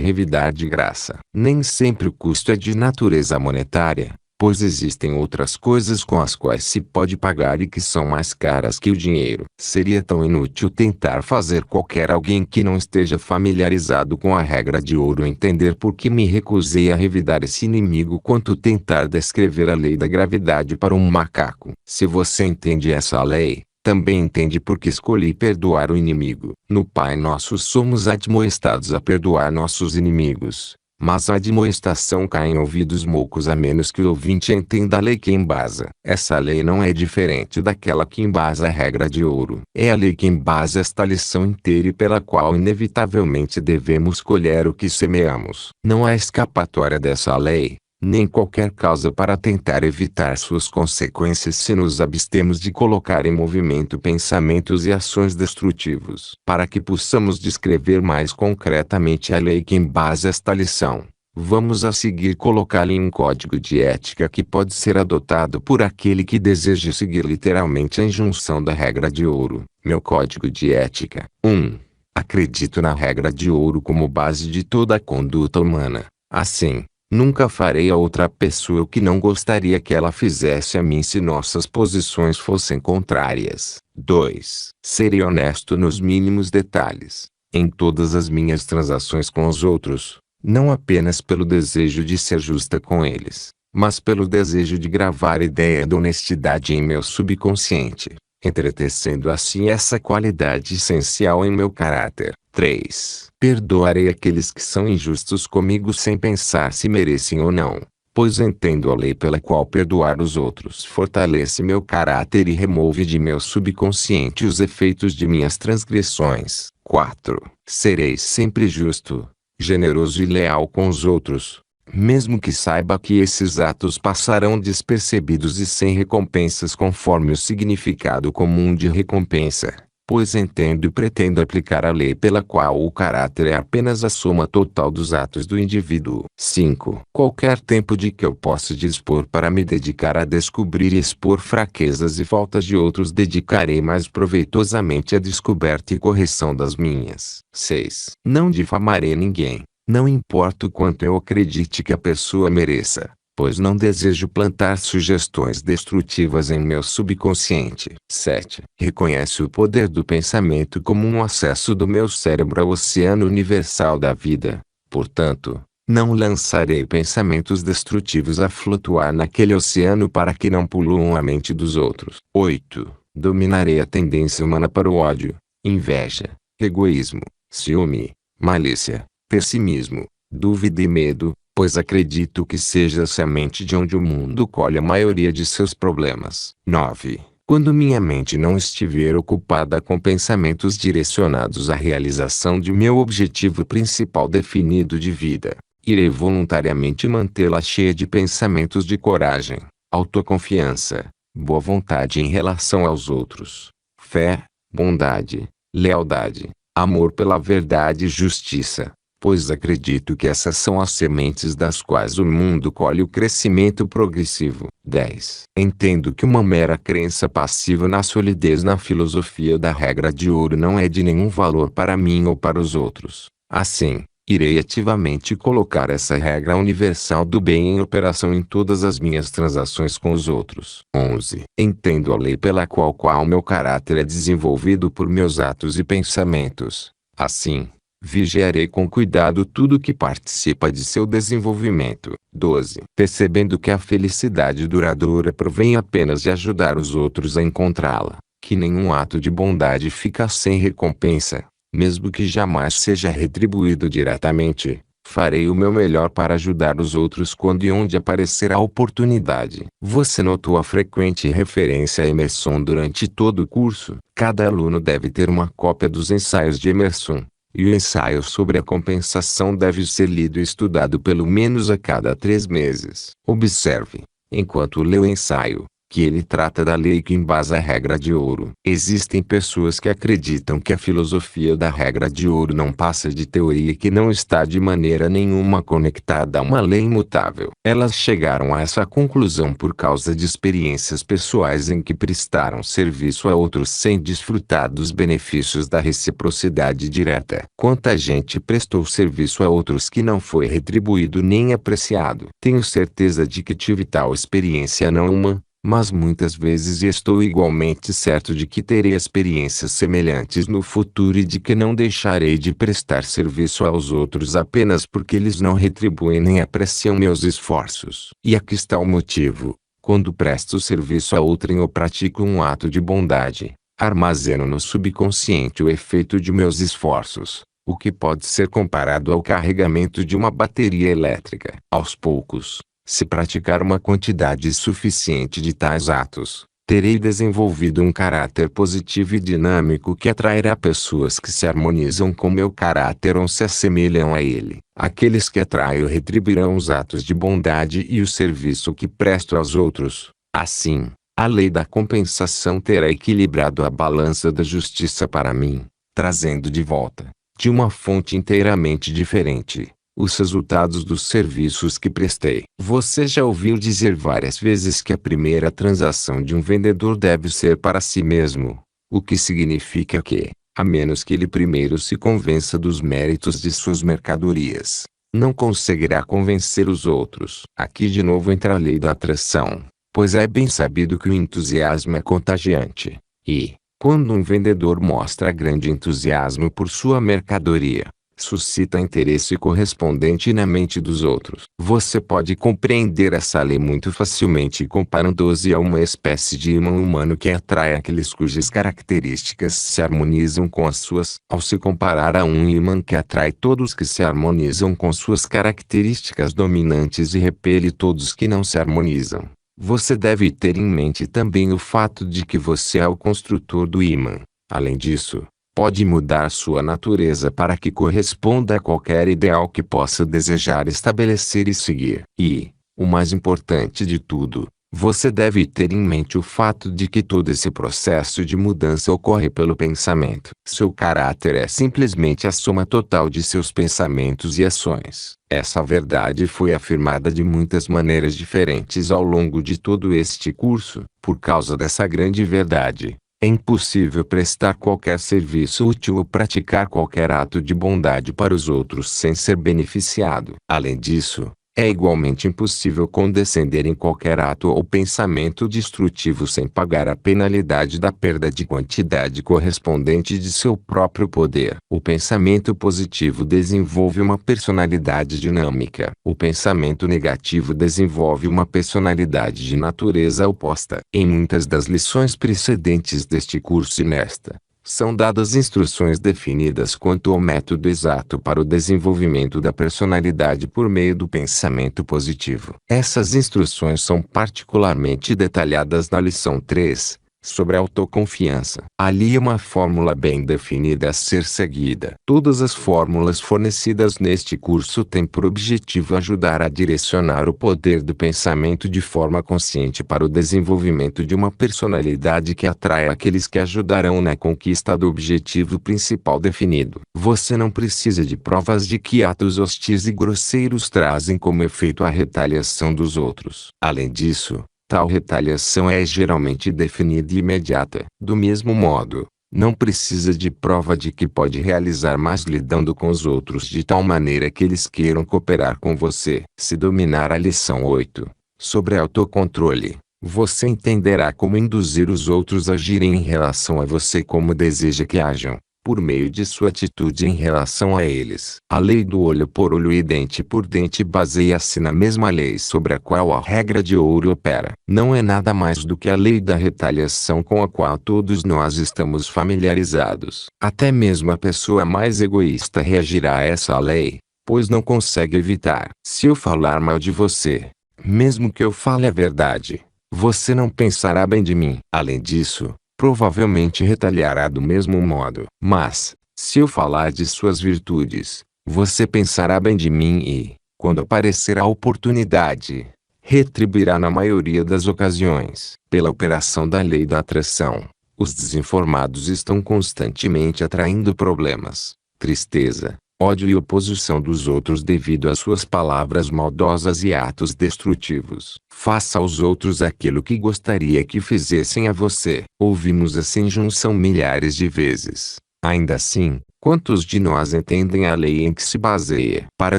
revidar de graça. Nem sempre o custo é de natureza monetária, pois existem outras coisas com as quais se pode pagar e que são mais caras que o dinheiro. Seria tão inútil tentar fazer qualquer alguém que não esteja familiarizado com a regra de ouro entender por que me recusei a revidar esse inimigo quanto tentar descrever a lei da gravidade para um macaco. Se você entende essa lei, também entende por que escolhi perdoar o inimigo. No Pai Nosso somos admoestados a perdoar nossos inimigos. Mas a admoestação cai em ouvidos moucos a menos que o ouvinte entenda a lei que embasa. Essa lei não é diferente daquela que embasa a regra de ouro. É a lei que embasa esta lição inteira e pela qual inevitavelmente devemos colher o que semeamos. Não há escapatória dessa lei, nem qualquer causa para tentar evitar suas consequências se nos abstemos de colocar em movimento pensamentos e ações destrutivos. Para que possamos descrever mais concretamente a lei que embasa esta lição, vamos a seguir colocá-la em um código de ética que pode ser adotado por aquele que deseje seguir literalmente a injunção da regra de ouro. Meu código de ética. 1. Acredito na regra de ouro como base de toda a conduta humana. Assim, nunca farei a outra pessoa o que não gostaria que ela fizesse a mim se nossas posições fossem contrárias. 2. Serei honesto nos mínimos detalhes, em todas as minhas transações com os outros, não apenas pelo desejo de ser justa com eles, mas pelo desejo de gravar a ideia da honestidade em meu subconsciente, entretecendo assim essa qualidade essencial em meu caráter. 3. Perdoarei aqueles que são injustos comigo sem pensar se merecem ou não, pois entendo a lei pela qual perdoar os outros fortalece meu caráter e remove de meu subconsciente os efeitos de minhas transgressões. 4. Serei sempre justo, generoso e leal com os outros, mesmo que saiba que esses atos passarão despercebidos e sem recompensas conforme o significado comum de recompensa, pois entendo e pretendo aplicar a lei pela qual o caráter é apenas a soma total dos atos do indivíduo. 5. Qualquer tempo de que eu possa dispor para me dedicar a descobrir e expor fraquezas e faltas de outros dedicarei mais proveitosamente à descoberta e correção das minhas. 6. Não difamarei ninguém, não importa o quanto eu acredite que a pessoa mereça, pois não desejo plantar sugestões destrutivas em meu subconsciente. 7. Reconhece o poder do pensamento como um acesso do meu cérebro ao oceano universal da vida. Portanto, não lançarei pensamentos destrutivos a flutuar naquele oceano para que não poluam a mente dos outros. 8. Dominarei a tendência humana para o ódio, inveja, egoísmo, ciúme, malícia, pessimismo, dúvida e medo, pois acredito que seja essa mente de onde o mundo colhe a maioria de seus problemas. 9. Quando minha mente não estiver ocupada com pensamentos direcionados à realização de meu objetivo principal definido de vida, irei voluntariamente mantê-la cheia de pensamentos de coragem, autoconfiança, boa vontade em relação aos outros, fé, bondade, lealdade, amor pela verdade e justiça, pois acredito que essas são as sementes das quais o mundo colhe o crescimento progressivo. 10. Entendo que uma mera crença passiva na solidez na filosofia da regra de ouro não é de nenhum valor para mim ou para os outros. Assim, irei ativamente colocar essa regra universal do bem em operação em todas as minhas transações com os outros. 11. Entendo a lei pela qual meu caráter é desenvolvido por meus atos e pensamentos. Assim, vigiarei com cuidado tudo que participa de seu desenvolvimento. 12. Percebendo que a felicidade duradoura provém apenas de ajudar os outros a encontrá-la, que nenhum ato de bondade fica sem recompensa, mesmo que jamais seja retribuído diretamente, farei o meu melhor para ajudar os outros quando e onde aparecer a oportunidade. Você notou a frequente referência a Emerson durante todo o curso? Cada aluno deve ter uma cópia dos ensaios de Emerson. E o ensaio sobre a compensação deve ser lido e estudado pelo menos a cada 3 meses. Observe, enquanto lê o ensaio, que ele trata da lei que embasa a regra de ouro. Existem pessoas que acreditam que a filosofia da regra de ouro não passa de teoria e que não está de maneira nenhuma conectada a uma lei imutável. Elas chegaram a essa conclusão por causa de experiências pessoais em que prestaram serviço a outros sem desfrutar dos benefícios da reciprocidade direta. Quanta gente prestou serviço a outros que não foi retribuído nem apreciado. Tenho certeza de que tive tal experiência não uma, mas muitas vezes, e estou igualmente certo de que terei experiências semelhantes no futuro e de que não deixarei de prestar serviço aos outros apenas porque eles não retribuem nem apreciam meus esforços. E aqui está o motivo. Quando presto serviço a outrem ou pratico um ato de bondade, armazeno no subconsciente o efeito de meus esforços, o que pode ser comparado ao carregamento de uma bateria elétrica. Aos poucos, se praticar uma quantidade suficiente de tais atos, terei desenvolvido um caráter positivo e dinâmico que atrairá pessoas que se harmonizam com meu caráter ou se assemelham a ele. Aqueles que atraio retribuirão os atos de bondade e o serviço que presto aos outros. Assim, a lei da compensação terá equilibrado a balança da justiça para mim, trazendo de volta, de uma fonte inteiramente diferente, os resultados dos serviços que prestei. Você já ouviu dizer várias vezes que a primeira transação de um vendedor deve ser para si mesmo, o que significa que, a menos que ele primeiro se convença dos méritos de suas mercadorias, não conseguirá convencer os outros. Aqui de novo entra a lei da atração, pois é bem sabido que o entusiasmo é contagiante, e, quando um vendedor mostra grande entusiasmo por sua mercadoria, suscita interesse correspondente na mente dos outros. Você pode compreender essa lei muito facilmente comparando-os a uma espécie de imã humano que atrai aqueles cujas características se harmonizam com as suas. Ao se comparar a um imã que atrai todos que se harmonizam com suas características dominantes e repele todos que não se harmonizam, você deve ter em mente também o fato de que você é o construtor do imã. Além disso, pode mudar sua natureza para que corresponda a qualquer ideal que possa desejar estabelecer e seguir. E, o mais importante de tudo, você deve ter em mente o fato de que todo esse processo de mudança ocorre pelo pensamento. Seu caráter é simplesmente a soma total de seus pensamentos e ações. Essa verdade foi afirmada de muitas maneiras diferentes ao longo de todo este curso. Por causa dessa grande verdade, é impossível prestar qualquer serviço útil ou praticar qualquer ato de bondade para os outros sem ser beneficiado. Além disso, é igualmente impossível condescender em qualquer ato ou pensamento destrutivo sem pagar a penalidade da perda de quantidade correspondente de seu próprio poder. O pensamento positivo desenvolve uma personalidade dinâmica. O pensamento negativo desenvolve uma personalidade de natureza oposta. Em muitas das lições precedentes deste curso e nesta, são dadas instruções definidas quanto ao método exato para o desenvolvimento da personalidade por meio do pensamento positivo. Essas instruções são particularmente detalhadas na lição 3, sobre a autoconfiança. Ali é uma fórmula bem definida a ser seguida. Todas as fórmulas fornecidas neste curso têm por objetivo ajudar a direcionar o poder do pensamento de forma consciente para o desenvolvimento de uma personalidade que atrai aqueles que ajudarão na conquista do objetivo principal definido. Você não precisa de provas de que atos hostis e grosseiros trazem como efeito a retaliação dos outros. Além disso, tal retaliação é geralmente definida e imediata. Do mesmo modo, não precisa de prova de que pode realizar mais lidando com os outros de tal maneira que eles queiram cooperar com você. Se dominar a lição 8, sobre autocontrole, você entenderá como induzir os outros a agirem em relação a você como deseja que ajam, por meio de sua atitude em relação a eles. A lei do olho por olho e dente por dente baseia-se na mesma lei sobre a qual a regra de ouro opera. Não é nada mais do que a lei da retaliação com a qual todos nós estamos familiarizados. Até mesmo a pessoa mais egoísta reagirá a essa lei, pois não consegue evitar. Se eu falar mal de você, mesmo que eu fale a verdade, você não pensará bem de mim. Além disso, provavelmente retaliará do mesmo modo. Mas, se eu falar de suas virtudes, você pensará bem de mim e, quando aparecer a oportunidade, retribuirá na maioria das ocasiões. Pela operação da lei da atração, os desinformados estão constantemente atraindo problemas, tristeza, ódio e oposição dos outros devido às suas palavras maldosas e atos destrutivos. Faça aos outros aquilo que gostaria que fizessem a você. Ouvimos essa injunção milhares de vezes. Ainda assim, quantos de nós entendem a lei em que se baseia? Para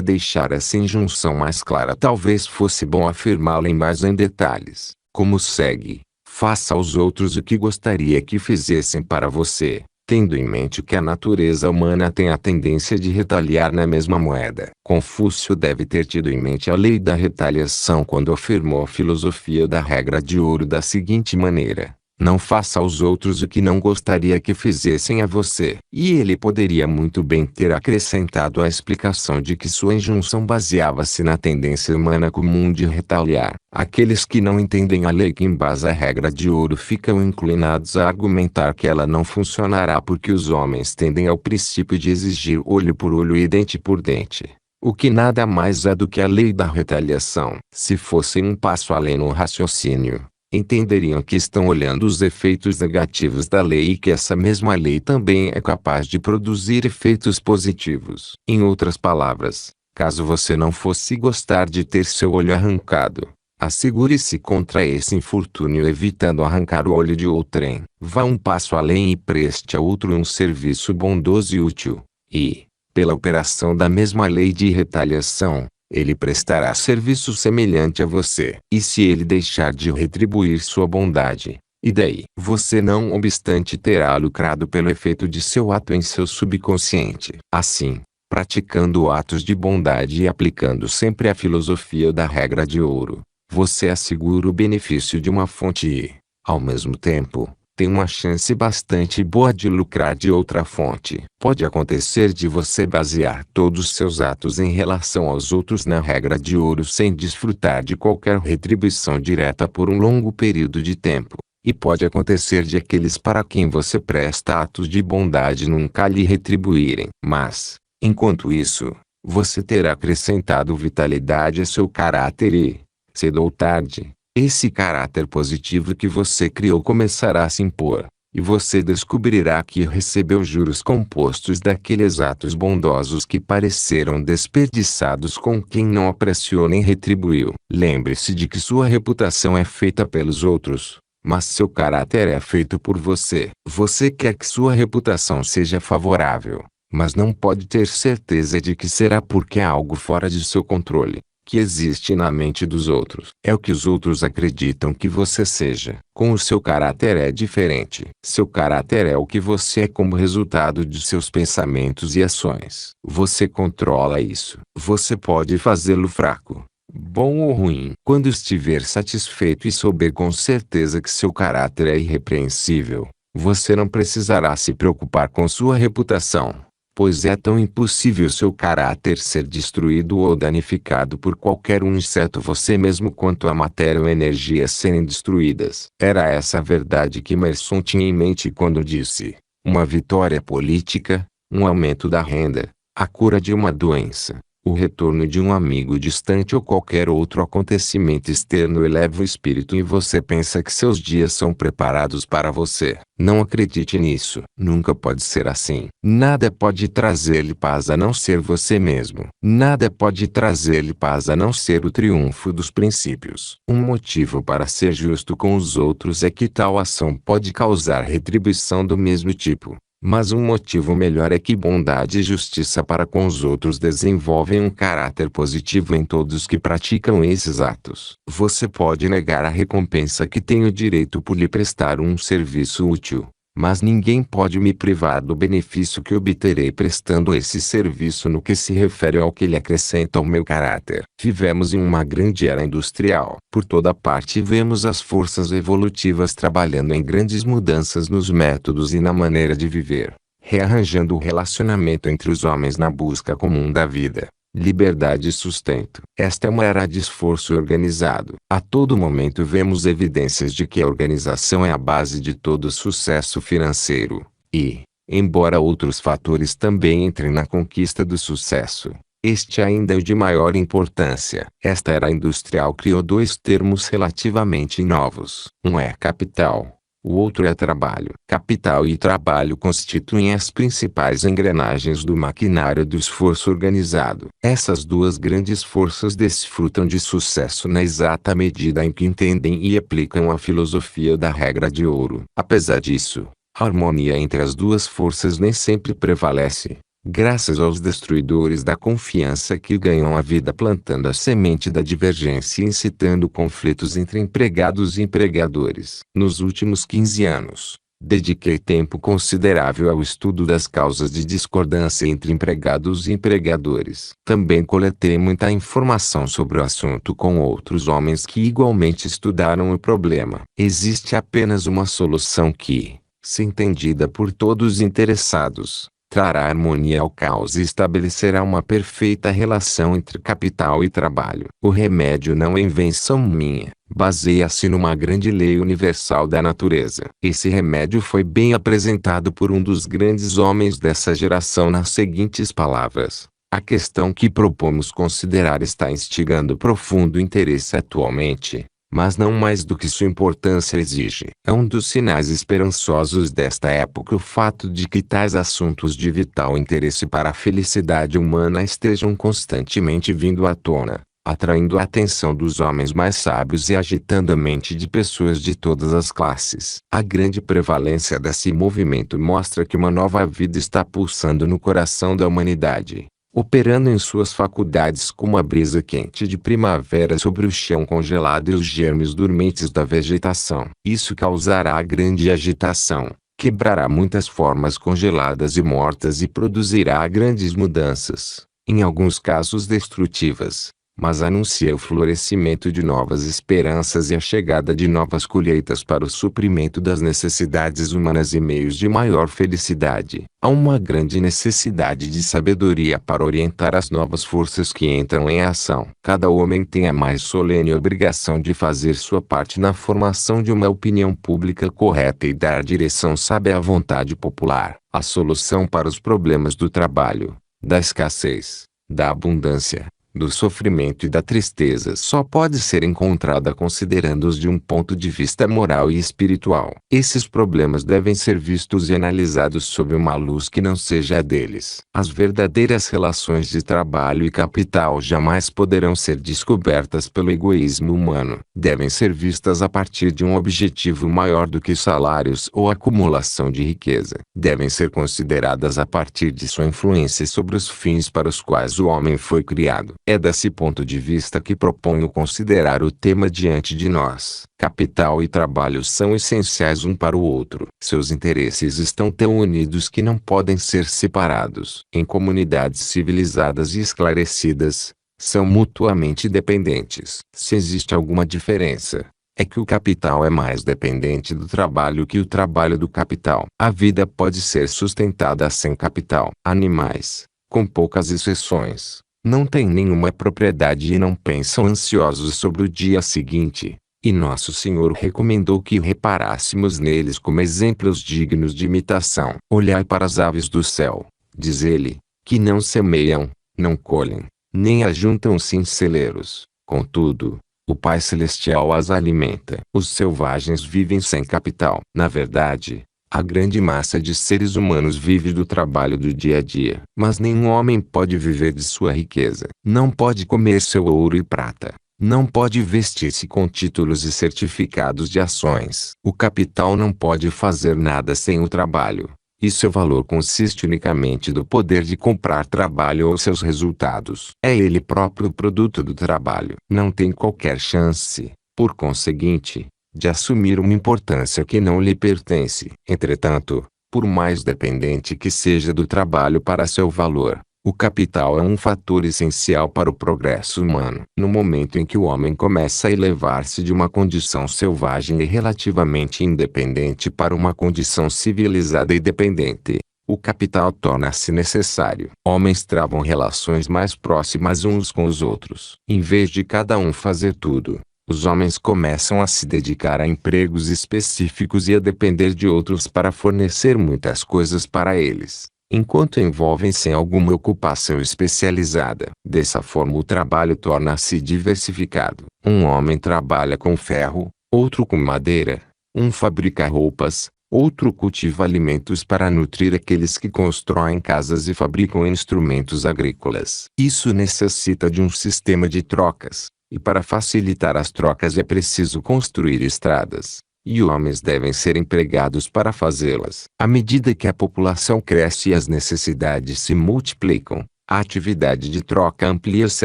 deixar essa injunção mais clara, talvez fosse bom afirmá-la mais em detalhes, como segue: faça aos outros o que gostaria que fizessem para você, tendo em mente que a natureza humana tem a tendência de retaliar na mesma moeda. Confúcio deve ter tido em mente a lei da retaliação quando afirmou a filosofia da regra de ouro da seguinte maneira: não faça aos outros o que não gostaria que fizessem a você. E ele poderia muito bem ter acrescentado a explicação de que sua injunção baseava-se na tendência humana comum de retaliar. Aqueles que não entendem a lei que embasa a regra de ouro ficam inclinados a argumentar que ela não funcionará porque os homens tendem ao princípio de exigir olho por olho e dente por dente, o que nada mais é do que a lei da retaliação. Se fossem um passo além no raciocínio, entenderiam que estão olhando os efeitos negativos da lei e que essa mesma lei também é capaz de produzir efeitos positivos. Em outras palavras, caso você não fosse gostar de ter seu olho arrancado, assegure-se contra esse infortúnio evitando arrancar o olho de outrem. Vá um passo além e preste a outro um serviço bondoso e útil, e, pela operação da mesma lei de retaliação, ele prestará serviço semelhante a você. E se ele deixar de retribuir sua bondade, e daí? Você não obstante terá lucrado pelo efeito de seu ato em seu subconsciente. Assim, praticando atos de bondade e aplicando sempre a filosofia da regra de ouro, você assegura o benefício de uma fonte e, ao mesmo tempo, tem uma chance bastante boa de lucrar de outra fonte. Pode acontecer de você basear todos os seus atos em relação aos outros na regra de ouro sem desfrutar de qualquer retribuição direta por um longo período de tempo. E pode acontecer de aqueles para quem você presta atos de bondade nunca lhe retribuírem. Mas, enquanto isso, você terá acrescentado vitalidade a seu caráter e, cedo ou tarde, esse caráter positivo que você criou começará a se impor, e você descobrirá que recebeu juros compostos daqueles atos bondosos que pareceram desperdiçados com quem não apreciou nem retribuiu. Lembre-se de que sua reputação é feita pelos outros, mas seu caráter é feito por você. Você quer que sua reputação seja favorável, mas não pode ter certeza de que será porque é algo fora de seu controle, que existe na mente dos outros. É o que os outros acreditam que você seja. Com o seu caráter é diferente. Seu caráter é o que você é como resultado de seus pensamentos e ações. Você controla isso. Você pode fazê-lo fraco, bom ou ruim. Quando estiver satisfeito e souber com certeza que seu caráter é irrepreensível, você não precisará se preocupar com sua reputação, pois é tão impossível seu caráter ser destruído ou danificado por qualquer um exceto você mesmo quanto a matéria ou energia serem destruídas. Era essa a verdade que Emerson tinha em mente quando disse: uma vitória política, um aumento da renda, a cura de uma doença, o retorno de um amigo distante ou qualquer outro acontecimento externo eleva o espírito e você pensa que seus dias são preparados para você. Não acredite nisso. Nunca pode ser assim. Nada pode trazer-lhe paz a não ser você mesmo. Nada pode trazer-lhe paz a não ser o triunfo dos princípios. Um motivo para ser justo com os outros é que tal ação pode causar retribuição do mesmo tipo. Mas um motivo melhor é que bondade e justiça para com os outros desenvolvem um caráter positivo em todos que praticam esses atos. Você pode negar a recompensa que tenho direito por lhe prestar um serviço útil, mas ninguém pode me privar do benefício que obterei prestando esse serviço no que se refere ao que ele acrescenta ao meu caráter. Vivemos em uma grande era industrial. Por toda parte vemos as forças evolutivas trabalhando em grandes mudanças nos métodos e na maneira de viver, rearranjando o relacionamento entre os homens na busca comum da vida, liberdade e sustento. Esta é uma era de esforço organizado. A todo momento vemos evidências de que a organização é a base de todo sucesso financeiro, e, embora outros fatores também entrem na conquista do sucesso, Este ainda é o de maior importância. Esta era industrial criou dois termos relativamente novos. Um é capital. O outro é trabalho. Capital e trabalho constituem as principais engrenagens do maquinário do esforço organizado. Essas duas grandes forças desfrutam de sucesso na exata medida em que entendem e aplicam a filosofia da regra de ouro. Apesar disso, a harmonia entre as duas forças nem sempre prevalece, graças aos destruidores da confiança que ganham a vida plantando a semente da divergência e incitando conflitos entre empregados e empregadores. Nos últimos 15 anos, dediquei tempo considerável ao estudo das causas de discordância entre empregados e empregadores. Também coletei muita informação sobre o assunto com outros homens que igualmente estudaram o problema. Existe apenas uma solução que, se entendida por todos os interessados, trará harmonia ao caos e estabelecerá uma perfeita relação entre capital e trabalho. O remédio não é invenção minha, baseia-se numa grande lei universal da natureza. Esse remédio foi bem apresentado por um dos grandes homens dessa geração nas seguintes palavras: a questão que propomos considerar está instigando profundo interesse atualmente, mas não mais do que sua importância exige. É um dos sinais esperançosos desta época o fato de que tais assuntos de vital interesse para a felicidade humana estejam constantemente vindo à tona, atraindo a atenção dos homens mais sábios e agitando a mente de pessoas de todas as classes. A grande prevalência desse movimento mostra que uma nova vida está pulsando no coração da humanidade, operando em suas faculdades como a brisa quente de primavera sobre o chão congelado e os germes dormentes da vegetação. Isso causará grande agitação, quebrará muitas formas congeladas e mortas e produzirá grandes mudanças, em alguns casos destrutivas, mas anuncia o florescimento de novas esperanças e a chegada de novas colheitas para o suprimento das necessidades humanas e meios de maior felicidade. Há uma grande necessidade de sabedoria para orientar as novas forças que entram em ação. Cada homem tem a mais solene obrigação de fazer sua parte na formação de uma opinião pública correta e dar direção sábia à vontade popular. A solução para os problemas do trabalho, da escassez, da abundância, do sofrimento e da tristeza só pode ser encontrada considerando-os de um ponto de vista moral e espiritual. Esses problemas devem ser vistos e analisados sob uma luz que não seja a deles. As verdadeiras relações de trabalho e capital jamais poderão ser descobertas pelo egoísmo humano. Devem ser vistas a partir de um objetivo maior do que salários ou acumulação de riqueza. Devem ser consideradas a partir de sua influência sobre os fins para os quais o homem foi criado. É desse ponto de vista que proponho considerar o tema diante de nós. Capital e trabalho são essenciais um para o outro. Seus interesses estão tão unidos que não podem ser separados. Em comunidades civilizadas e esclarecidas, são mutuamente dependentes. Se existe alguma diferença, é que o capital é mais dependente do trabalho que o trabalho do capital. A vida pode ser sustentada sem capital. Animais, com poucas exceções, não têm nenhuma propriedade e não pensam ansiosos sobre o dia seguinte, e Nosso Senhor recomendou que reparássemos neles como exemplos dignos de imitação. Olhai para as aves do céu, diz ele, que não semeiam, não colhem, nem ajuntam-se em celeiros, contudo, o Pai Celestial as alimenta. Os selvagens vivem sem capital. Na verdade, a grande massa de seres humanos vive do trabalho do dia a dia. Mas nenhum homem pode viver de sua riqueza. Não pode comer seu ouro e prata. Não pode vestir-se com títulos e certificados de ações. O capital não pode fazer nada sem o trabalho. E seu valor consiste unicamente do poder de comprar trabalho ou seus resultados. É ele próprio o produto do trabalho. Não tem qualquer chance, por conseguinte, de assumir uma importância que não lhe pertence. Entretanto, por mais dependente que seja do trabalho para seu valor, o capital é um fator essencial para o progresso humano. No momento em que o homem começa a elevar-se de uma condição selvagem e relativamente independente para uma condição civilizada e dependente, o capital torna-se necessário. Homens travam relações mais próximas uns com os outros. Em vez de cada um fazer tudo, os homens começam a se dedicar a empregos específicos e a depender de outros para fornecer muitas coisas para eles. enquanto envolvem-se em alguma ocupação especializada. Dessa forma o trabalho torna-se diversificado. Um homem trabalha com ferro, outro com madeira, um fabrica roupas, outro cultiva alimentos para nutrir aqueles que constroem casas e fabricam instrumentos agrícolas. Isso necessita de um sistema de trocas, e para facilitar as trocas é preciso construir estradas, e homens devem ser empregados para fazê-las. À medida que a população cresce e as necessidades se multiplicam, a atividade de troca amplia-se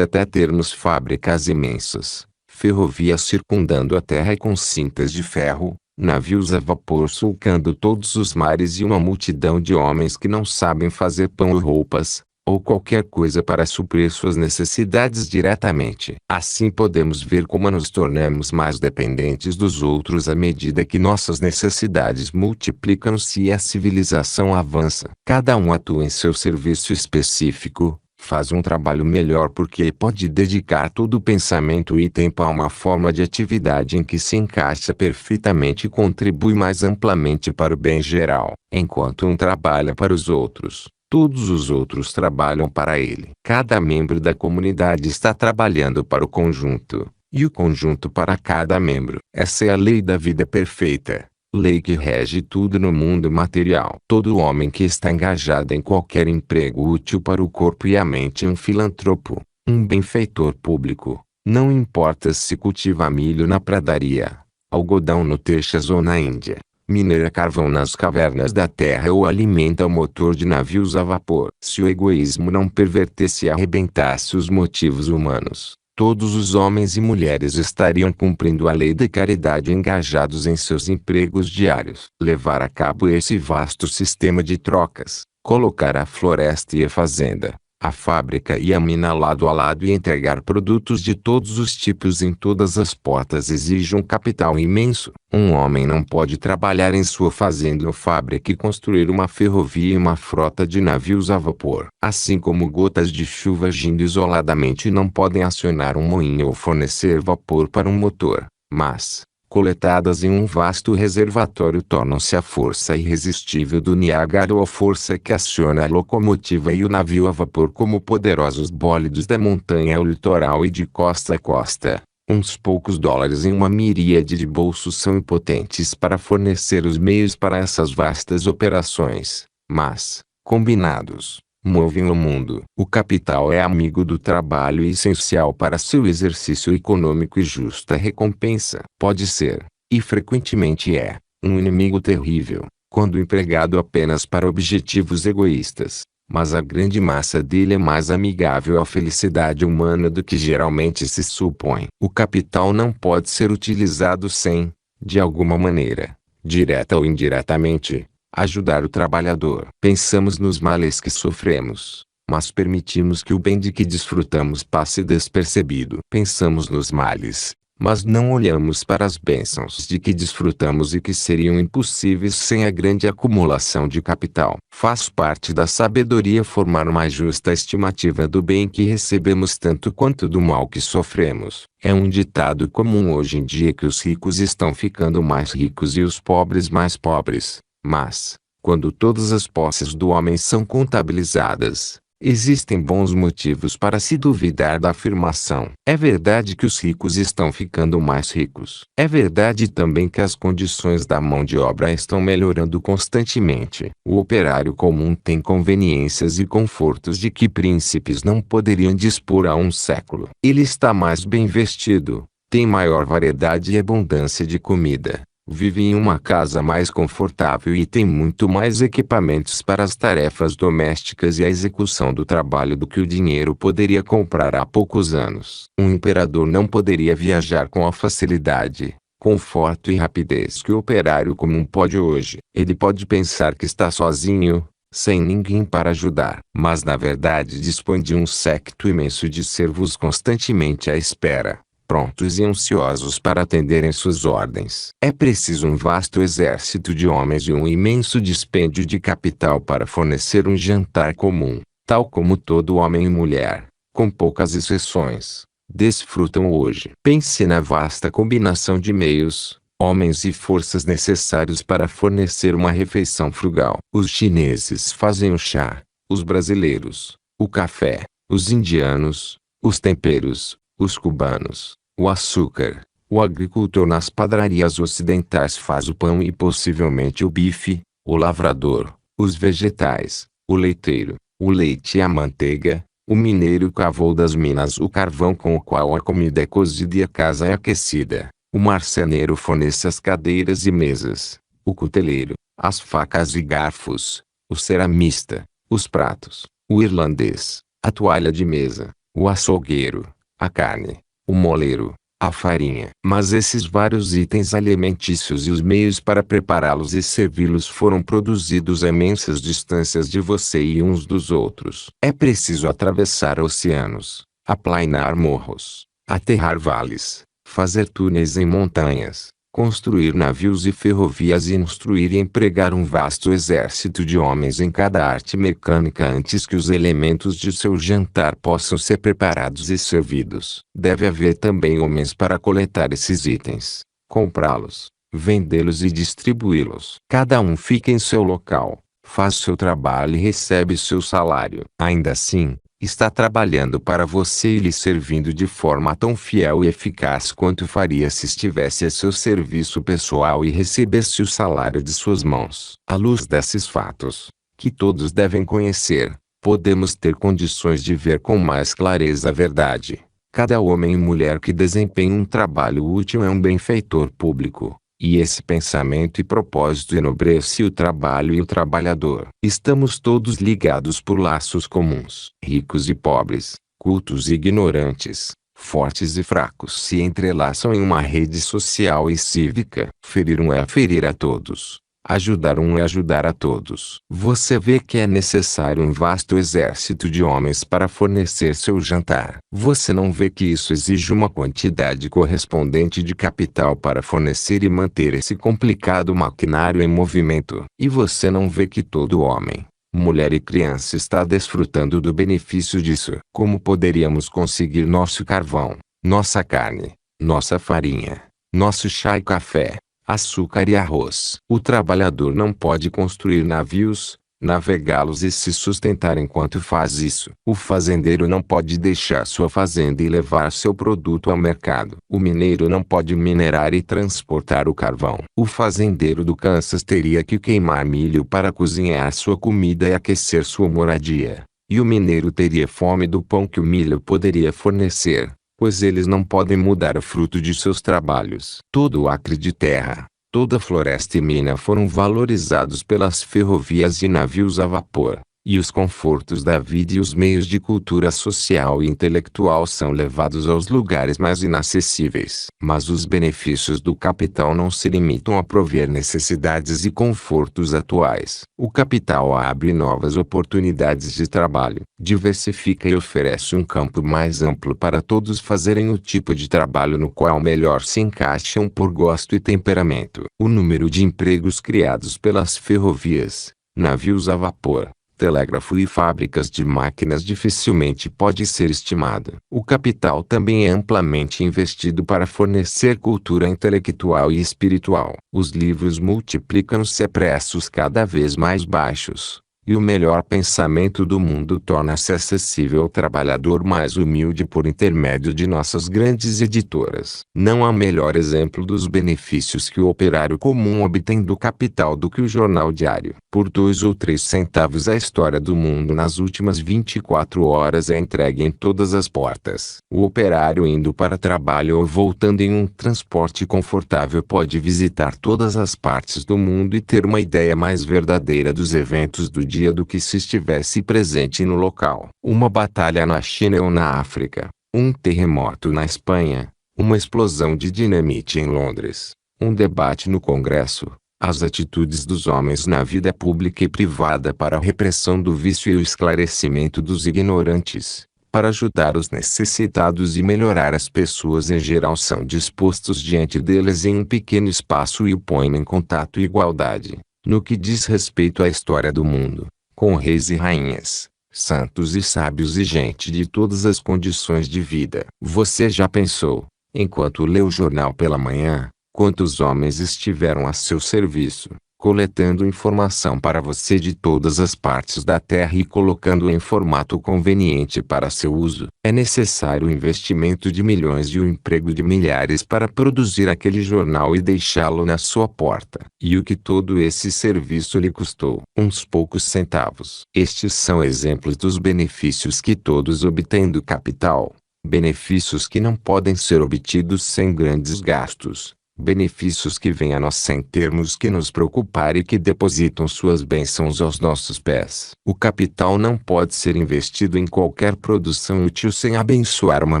até termos fábricas imensas, ferrovias circundando a terra com cintas de ferro, navios a vapor sulcando todos os mares e uma multidão de homens que não sabem fazer pão ou roupas, ou qualquer coisa para suprir suas necessidades diretamente. Assim podemos ver como nos tornamos mais dependentes dos outros à medida que nossas necessidades multiplicam-se e a civilização avança. Cada um atua em seu serviço específico, faz um trabalho melhor porque pode dedicar todo o pensamento e tempo a uma forma de atividade em que se encaixa perfeitamente e contribui mais amplamente para o bem geral. Enquanto um trabalha para os outros, todos os outros trabalham para ele. Cada membro da comunidade está trabalhando para o conjunto, e o conjunto para cada membro. Essa é a lei da vida perfeita, lei que rege tudo no mundo material. Todo homem que está engajado em qualquer emprego útil para o corpo e a mente é um filantropo, um benfeitor público. Não importa se cultiva milho na pradaria, algodão no Texas ou na Índia, minera carvão nas cavernas da terra ou alimenta o motor de navios a vapor. Se o egoísmo não pervertesse e arrebentasse os motivos humanos, todos os homens e mulheres estariam cumprindo a lei da caridade engajados em seus empregos diários. Levar a cabo esse vasto sistema de trocas, colocar a floresta e a fazenda, a fábrica e a mina lado a lado e entregar produtos de todos os tipos em todas as portas exige um capital imenso. Um homem não pode trabalhar em sua fazenda ou fábrica e construir uma ferrovia e uma frota de navios a vapor. Assim como gotas de chuva agindo isoladamente não podem acionar um moinho ou fornecer vapor para um motor, mas, coletadas em um vasto reservatório tornam-se a força irresistível do Niágara ou a força que aciona a locomotiva e o navio a vapor como poderosos bólidos da montanha ao litoral e de costa a costa. Uns poucos dólares em uma miríade de bolsos são impotentes para fornecer os meios para essas vastas operações, mas, combinados, movem o mundo. O capital é amigo do trabalho e essencial para seu exercício econômico e justa recompensa. Pode ser, e frequentemente é, um inimigo terrível, quando empregado apenas para objetivos egoístas, mas a grande massa dele é mais amigável à felicidade humana do que geralmente se supõe. O capital não pode ser utilizado sem, de alguma maneira, direta ou indiretamente, ajudar o trabalhador. Pensamos nos males que sofremos, mas permitimos que o bem de que desfrutamos passe despercebido. Pensamos nos males, mas não olhamos para as bênçãos de que desfrutamos e que seriam impossíveis sem a grande acumulação de capital. Faz parte da sabedoria formar uma justa estimativa do bem que recebemos tanto quanto do mal que sofremos. É um ditado comum hoje em dia que os ricos estão ficando mais ricos e os pobres mais pobres. Mas, quando todas as posses do homem são contabilizadas, existem bons motivos para se duvidar da afirmação. É verdade que os ricos estão ficando mais ricos. É verdade também que as condições da mão de obra estão melhorando constantemente. O operário comum tem conveniências e confortos de que príncipes não poderiam dispor há um século. Ele está mais bem vestido, tem maior variedade e abundância de comida, vive em uma casa mais confortável e tem muito mais equipamentos para as tarefas domésticas e a execução do trabalho do que o dinheiro poderia comprar há poucos anos. Um imperador não poderia viajar com a facilidade, conforto e rapidez que o operário comum pode hoje. Ele pode pensar que está sozinho, sem ninguém para ajudar, mas na verdade dispõe de um séquito imenso de servos constantemente à espera, prontos e ansiosos para atenderem suas ordens. É preciso um vasto exército de homens e um imenso dispêndio de capital para fornecer um jantar comum, tal como todo homem e mulher, com poucas exceções, desfrutam hoje. Pense na vasta combinação de meios, homens e forças necessários para fornecer uma refeição frugal. Os chineses fazem o chá, os brasileiros, o café, os indianos, os temperos, os cubanos, o açúcar. O agricultor nas padrarias ocidentais faz o pão e possivelmente o bife, o lavrador, os vegetais, o leiteiro, o leite e a manteiga, o mineiro cavou das minas o carvão com o qual a comida é cozida e a casa é aquecida, o marceneiro fornece as cadeiras e mesas, o cuteleiro, as facas e garfos, o ceramista, os pratos, o irlandês, a toalha de mesa, o açougueiro, a carne, o moleiro, a farinha. Mas esses vários itens alimentícios e os meios para prepará-los e servi-los foram produzidos a imensas distâncias de você e uns dos outros. É preciso atravessar oceanos, aplainar morros, aterrar vales, fazer túneis em montanhas, construir navios e ferrovias e instruir e empregar um vasto exército de homens em cada arte mecânica antes que os elementos de seu jantar possam ser preparados e servidos. Deve haver também homens para coletar esses itens, comprá-los, vendê-los e distribuí-los. Cada um fica em seu local, faz seu trabalho e recebe seu salário. Ainda assim, está trabalhando para você e lhe servindo de forma tão fiel e eficaz quanto faria se estivesse a seu serviço pessoal e recebesse o salário de suas mãos. À luz desses fatos, que todos devem conhecer, podemos ter condições de ver com mais clareza a verdade. Cada homem e mulher que desempenha um trabalho útil é um benfeitor público. E esse pensamento e propósito enobrece o trabalho e o trabalhador. Estamos todos ligados por laços comuns. Ricos e pobres, cultos e ignorantes, fortes e fracos se entrelaçam em uma rede social e cívica. Ferir um é ferir a todos. Ajudar um é ajudar a todos. Você vê que é necessário um vasto exército de homens para fornecer seu jantar. Você não vê que isso exige uma quantidade correspondente de capital para fornecer e manter esse complicado maquinário em movimento. E você não vê que todo homem, mulher e criança está desfrutando do benefício disso. Como poderíamos conseguir nosso carvão, nossa carne, nossa farinha, nosso chá e café, açúcar e arroz? O trabalhador não pode construir navios, navegá-los e se sustentar enquanto faz isso. O fazendeiro não pode deixar sua fazenda e levar seu produto ao mercado. O mineiro não pode minerar e transportar o carvão. O fazendeiro do Kansas teria que queimar milho para cozinhar sua comida e aquecer sua moradia. E o mineiro teria fome do pão que o milho poderia fornecer, pois eles não podem mudar o fruto de seus trabalhos. Todo o acre de terra, toda floresta e mina foram valorizados pelas ferrovias e navios a vapor, e os confortos da vida e os meios de cultura social e intelectual são levados aos lugares mais inacessíveis. Mas os benefícios do capital não se limitam a prover necessidades e confortos atuais. O capital abre novas oportunidades de trabalho, diversifica e oferece um campo mais amplo para todos fazerem o tipo de trabalho no qual melhor se encaixam por gosto e temperamento. O número de empregos criados pelas ferrovias, navios a vapor, telégrafo e fábricas de máquinas dificilmente pode ser estimado. O capital também é amplamente investido para fornecer cultura intelectual e espiritual. Os livros multiplicam-se a preços cada vez mais baixos, e o melhor pensamento do mundo torna-se acessível ao trabalhador mais humilde por intermédio de nossas grandes editoras. Não há melhor exemplo dos benefícios que o operário comum obtém do capital do que o jornal diário. Por 2 ou 3 centavos a história do mundo nas últimas 24 horas é entregue em todas as portas. O operário indo para trabalho ou voltando em um transporte confortável pode visitar todas as partes do mundo e ter uma ideia mais verdadeira dos eventos do dia do que se estivesse presente no local. Uma batalha na China ou na África, um terremoto na Espanha, uma explosão de dinamite em Londres, um debate no Congresso, as atitudes dos homens na vida pública e privada para a repressão do vício e o esclarecimento dos ignorantes, para ajudar os necessitados e melhorar as pessoas em geral são dispostos diante deles em um pequeno espaço e o põem em contato e igualdade. No que diz respeito à história do mundo, com reis e rainhas, santos e sábios e gente de todas as condições de vida. Você já pensou, enquanto lê o jornal pela manhã, enquanto os homens estiveram a seu serviço, coletando informação para você de todas as partes da Terra e colocando-a em formato conveniente para seu uso. É necessário o investimento de milhões e o emprego de milhares para produzir aquele jornal e deixá-lo na sua porta. E o que todo esse serviço lhe custou? Uns poucos centavos. Estes são exemplos dos benefícios que todos obtêm do capital. Benefícios que não podem ser obtidos sem grandes gastos. Benefícios que vêm a nós sem termos que nos preocupar e que depositam suas bênçãos aos nossos pés. O capital não pode ser investido em qualquer produção útil sem abençoar uma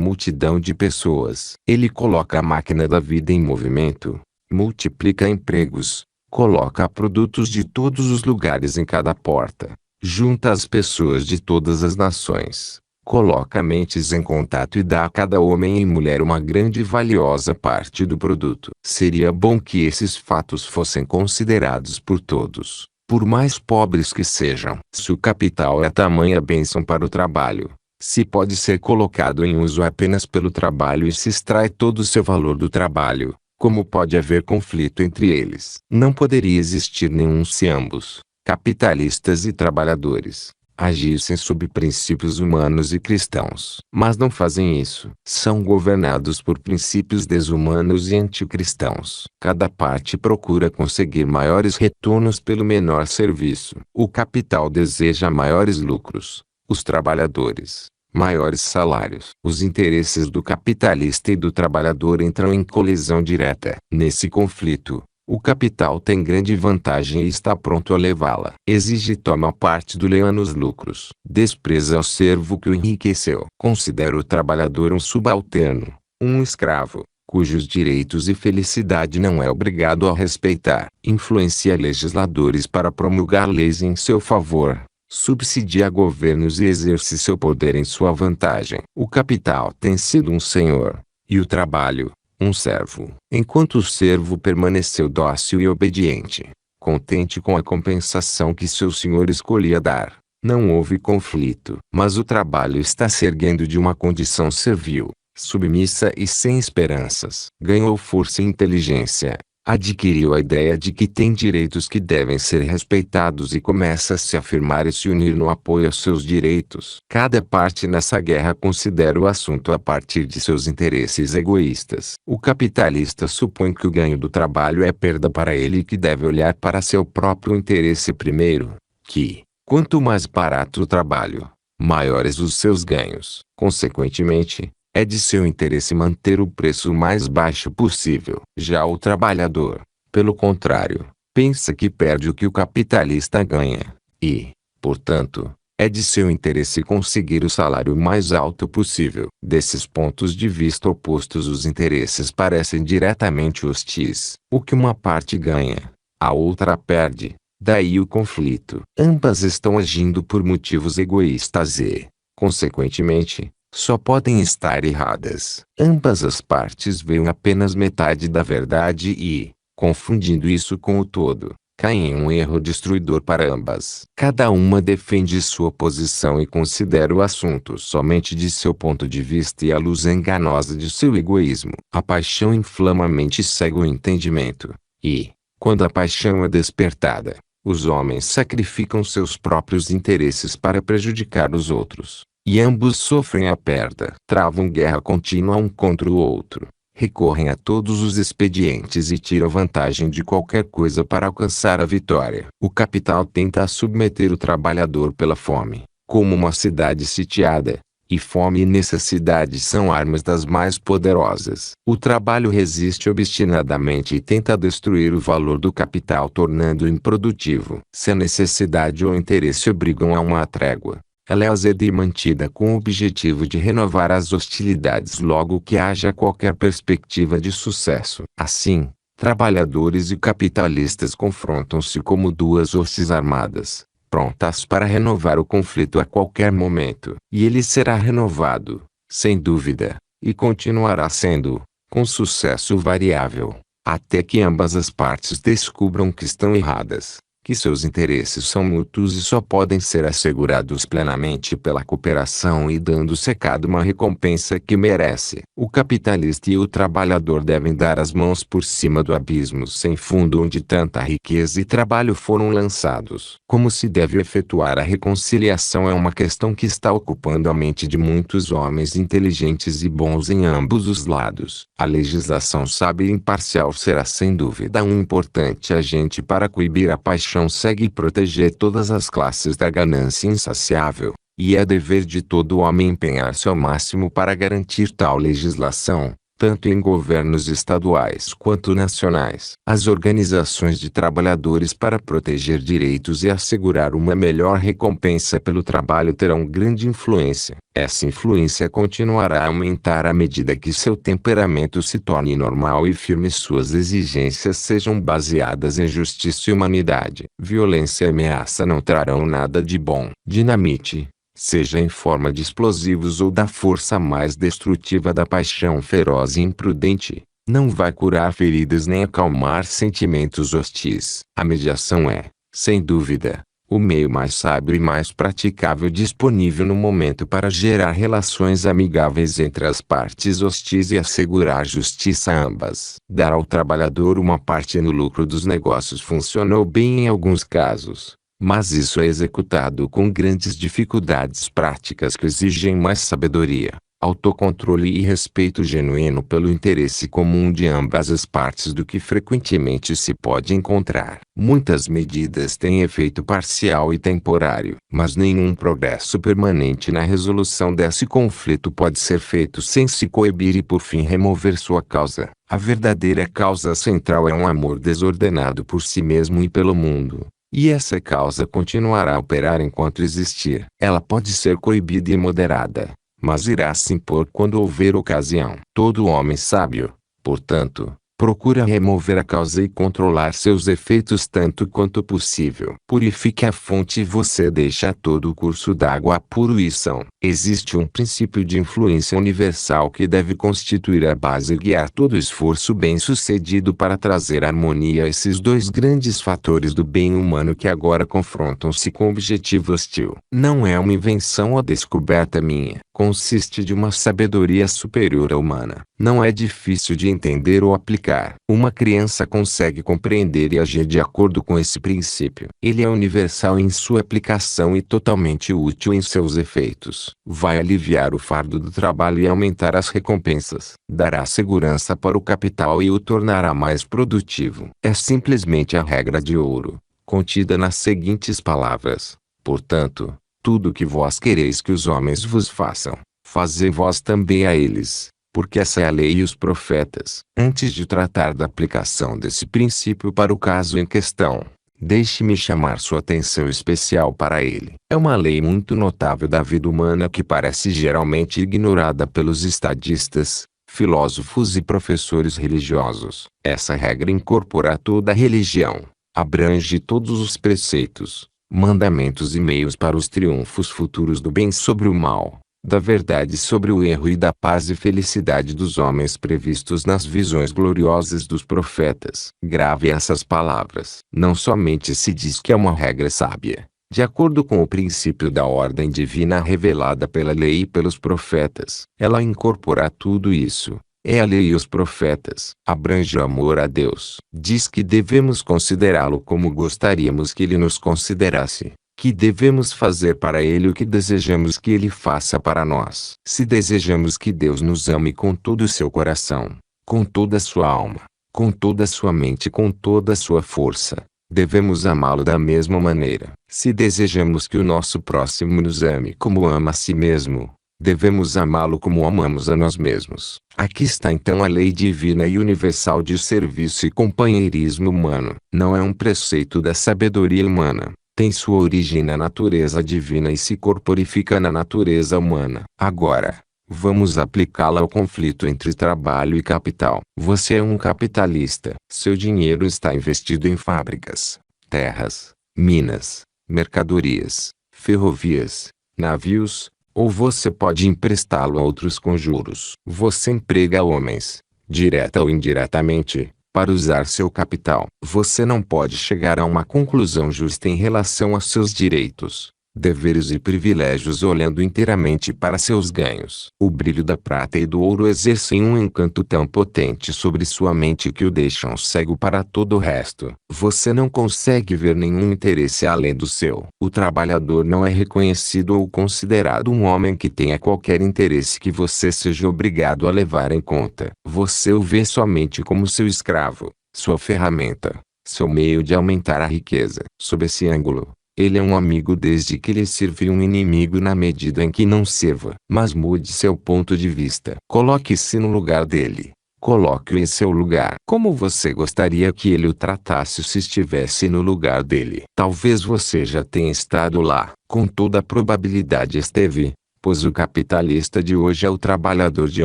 multidão de pessoas. Ele coloca a máquina da vida em movimento, multiplica empregos, coloca produtos de todos os lugares em cada porta, junta as pessoas de todas as nações. Coloca mentes em contato e dá a cada homem e mulher uma grande e valiosa parte do produto. Seria bom que esses fatos fossem considerados por todos, por mais pobres que sejam. Se o capital é tamanha bênção para o trabalho, se pode ser colocado em uso apenas pelo trabalho e se extrai todo o seu valor do trabalho, como pode haver conflito entre eles? Não poderia existir nenhum se ambos, capitalistas e trabalhadores, agissem sob princípios humanos e cristãos. Mas não fazem isso. São governados por princípios desumanos e anticristãos. Cada parte procura conseguir maiores retornos pelo menor serviço. O capital deseja maiores lucros. Os trabalhadores, maiores salários. Os interesses do capitalista e do trabalhador entram em colisão direta. Nesse conflito, o capital tem grande vantagem e está pronto a levá-la. Exige e toma parte do leão nos lucros. Despreza o servo que o enriqueceu. Considera o trabalhador um subalterno, um escravo, cujos direitos e felicidade não é obrigado a respeitar. Influencia legisladores para promulgar leis em seu favor. Subsidia governos e exerce seu poder em sua vantagem. O capital tem sido um senhor, e o trabalho, um servo. Enquanto o servo permaneceu dócil e obediente, contente com a compensação que seu senhor escolhia dar, não houve conflito. Mas o trabalho está se erguendo de uma condição servil, submissa e sem esperanças. Ganhou força e inteligência, adquiriu a ideia de que tem direitos que devem ser respeitados e começa a se afirmar e se unir no apoio aos seus direitos. Cada parte nessa guerra considera o assunto a partir de seus interesses egoístas. O capitalista supõe que o ganho do trabalho é perda para ele e que deve olhar para seu próprio interesse primeiro, que, quanto mais barato o trabalho, maiores os seus ganhos. Consequentemente, é de seu interesse manter o preço mais baixo possível. Já o trabalhador, pelo contrário, pensa que perde o que o capitalista ganha, e, portanto, é de seu interesse conseguir o salário mais alto possível. Desses pontos de vista opostos, os interesses parecem diretamente hostis. O que uma parte ganha, a outra perde. Daí o conflito. Ambas estão agindo por motivos egoístas e, consequentemente, só podem estar erradas. Ambas as partes veem apenas metade da verdade e, confundindo isso com o todo, caem em um erro destruidor para ambas. Cada uma defende sua posição e considera o assunto somente de seu ponto de vista e a luz enganosa de seu egoísmo. A paixão inflama a mente e cega o entendimento. E, quando a paixão é despertada, os homens sacrificam seus próprios interesses para prejudicar os outros. E ambos sofrem a perda. Travam guerra contínua um contra o outro. Recorrem a todos os expedientes e tiram vantagem de qualquer coisa para alcançar a vitória. O capital tenta submeter o trabalhador pela fome, como uma cidade sitiada, e fome e necessidade são armas das mais poderosas. O trabalho resiste obstinadamente e tenta destruir o valor do capital, tornando-o improdutivo. Se a necessidade ou interesse obrigam a uma trégua, ela é azeda e mantida com o objetivo de renovar as hostilidades logo que haja qualquer perspectiva de sucesso. Assim, trabalhadores e capitalistas confrontam-se como duas hostes armadas, prontas para renovar o conflito a qualquer momento. E ele será renovado, sem dúvida, e continuará sendo, com sucesso variável, até que ambas as partes descubram que estão erradas, que seus interesses são mútuos e só podem ser assegurados plenamente pela cooperação e dando-se a cada uma recompensa que merece. O capitalista e o trabalhador devem dar as mãos por cima do abismo sem fundo onde tanta riqueza e trabalho foram lançados. Como se deve efetuar a reconciliação é uma questão que está ocupando a mente de muitos homens inteligentes e bons em ambos os lados. A legislação sábia e imparcial será sem dúvida um importante agente para coibir a paixão cega e proteger todas as classes da ganância insaciável, e é dever de todo homem empenhar-se ao máximo para garantir tal legislação, tanto em governos estaduais quanto nacionais. As organizações de trabalhadores para proteger direitos e assegurar uma melhor recompensa pelo trabalho terão grande influência. Essa influência continuará a aumentar à medida que seu temperamento se torne normal e firme e suas exigências sejam baseadas em justiça e humanidade. Violência e ameaça não trarão nada de bom. Dinamite, seja em forma de explosivos ou da força mais destrutiva da paixão feroz e imprudente, não vai curar feridas nem acalmar sentimentos hostis. A mediação é, sem dúvida, o meio mais sábio e mais praticável disponível no momento para gerar relações amigáveis entre as partes hostis e assegurar justiça a ambas. Dar ao trabalhador uma parte no lucro dos negócios funcionou bem em alguns casos, mas isso é executado com grandes dificuldades práticas que exigem mais sabedoria, autocontrole e respeito genuíno pelo interesse comum de ambas as partes do que frequentemente se pode encontrar. Muitas medidas têm efeito parcial e temporário, mas nenhum progresso permanente na resolução desse conflito pode ser feito sem se coibir e por fim remover sua causa. A verdadeira causa central é um amor desordenado por si mesmo e pelo mundo. E essa causa continuará a operar enquanto existir. Ela pode ser coibida e moderada, mas irá se impor quando houver ocasião. Todo homem sábio, portanto, procura remover a causa e controlar seus efeitos tanto quanto possível. Purifique a fonte e você deixa todo o curso d'água à poluição. Existe um princípio de influência universal que deve constituir a base e guiar todo esforço bem-sucedido para trazer harmonia a esses dois grandes fatores do bem humano que agora confrontam-se com objetivo hostil. Não é uma invenção ou descoberta minha. Consiste de uma sabedoria superior à humana. Não é difícil de entender ou aplicar. Uma criança consegue compreender e agir de acordo com esse princípio. Ele é universal em sua aplicação e totalmente útil em seus efeitos. Vai aliviar o fardo do trabalho e aumentar as recompensas. Dará segurança para o capital e o tornará mais produtivo. É simplesmente a regra de ouro, contida nas seguintes palavras: portanto, tudo o que vós quereis que os homens vos façam, fazei vós também a eles, porque essa é a lei e os profetas. Antes de tratar da aplicação desse princípio para o caso em questão, deixe-me chamar sua atenção especial para ele. É uma lei muito notável da vida humana que parece geralmente ignorada pelos estadistas, filósofos e professores religiosos. Essa regra incorpora toda a religião, abrange todos os preceitos, mandamentos e meios para os triunfos futuros do bem sobre o mal, da verdade sobre o erro e da paz e felicidade dos homens previstos nas visões gloriosas dos profetas. Grave essas palavras. Não somente se diz que é uma regra sábia, de acordo com o princípio da ordem divina revelada pela lei e pelos profetas, ela incorpora tudo isso. É a lei e os profetas. Abrange o amor a Deus. Diz que devemos considerá-lo como gostaríamos que ele nos considerasse. Que devemos fazer para ele o que desejamos que ele faça para nós. Se desejamos que Deus nos ame com todo o seu coração, com toda a sua alma, com toda a sua mente e com toda a sua força, devemos amá-lo da mesma maneira. Se desejamos que o nosso próximo nos ame como ama a si mesmo, devemos amá-lo como amamos a nós mesmos. Aqui está então a lei divina e universal de serviço e companheirismo humano. Não é um preceito da sabedoria humana. Tem sua origem na natureza divina e se corporifica na natureza humana. Agora, vamos aplicá-la ao conflito entre trabalho e capital. Você é um capitalista. Seu dinheiro está investido em fábricas, terras, minas, mercadorias, ferrovias, navios, ou você pode emprestá-lo a outros com juros. Você emprega homens, direta ou indiretamente, para usar seu capital. Você não pode chegar a uma conclusão justa em relação a seus direitos, deveres e privilégios olhando inteiramente para seus ganhos. O brilho da prata e do ouro exercem um encanto tão potente sobre sua mente que o deixam cego para todo o resto. Você não consegue ver nenhum interesse além do seu. O trabalhador não é reconhecido ou considerado um homem que tenha qualquer interesse que você seja obrigado a levar em conta. Você o vê somente como seu escravo, sua ferramenta, seu meio de aumentar a riqueza. Sob esse ângulo, ele é um amigo desde que lhe sirva e um inimigo na medida em que não sirva. Mas mude seu ponto de vista. Coloque-se no lugar dele. Coloque-o em seu lugar. Como você gostaria que ele o tratasse se estivesse no lugar dele? Talvez você já tenha estado lá. Com toda a probabilidade esteve, pois o capitalista de hoje é o trabalhador de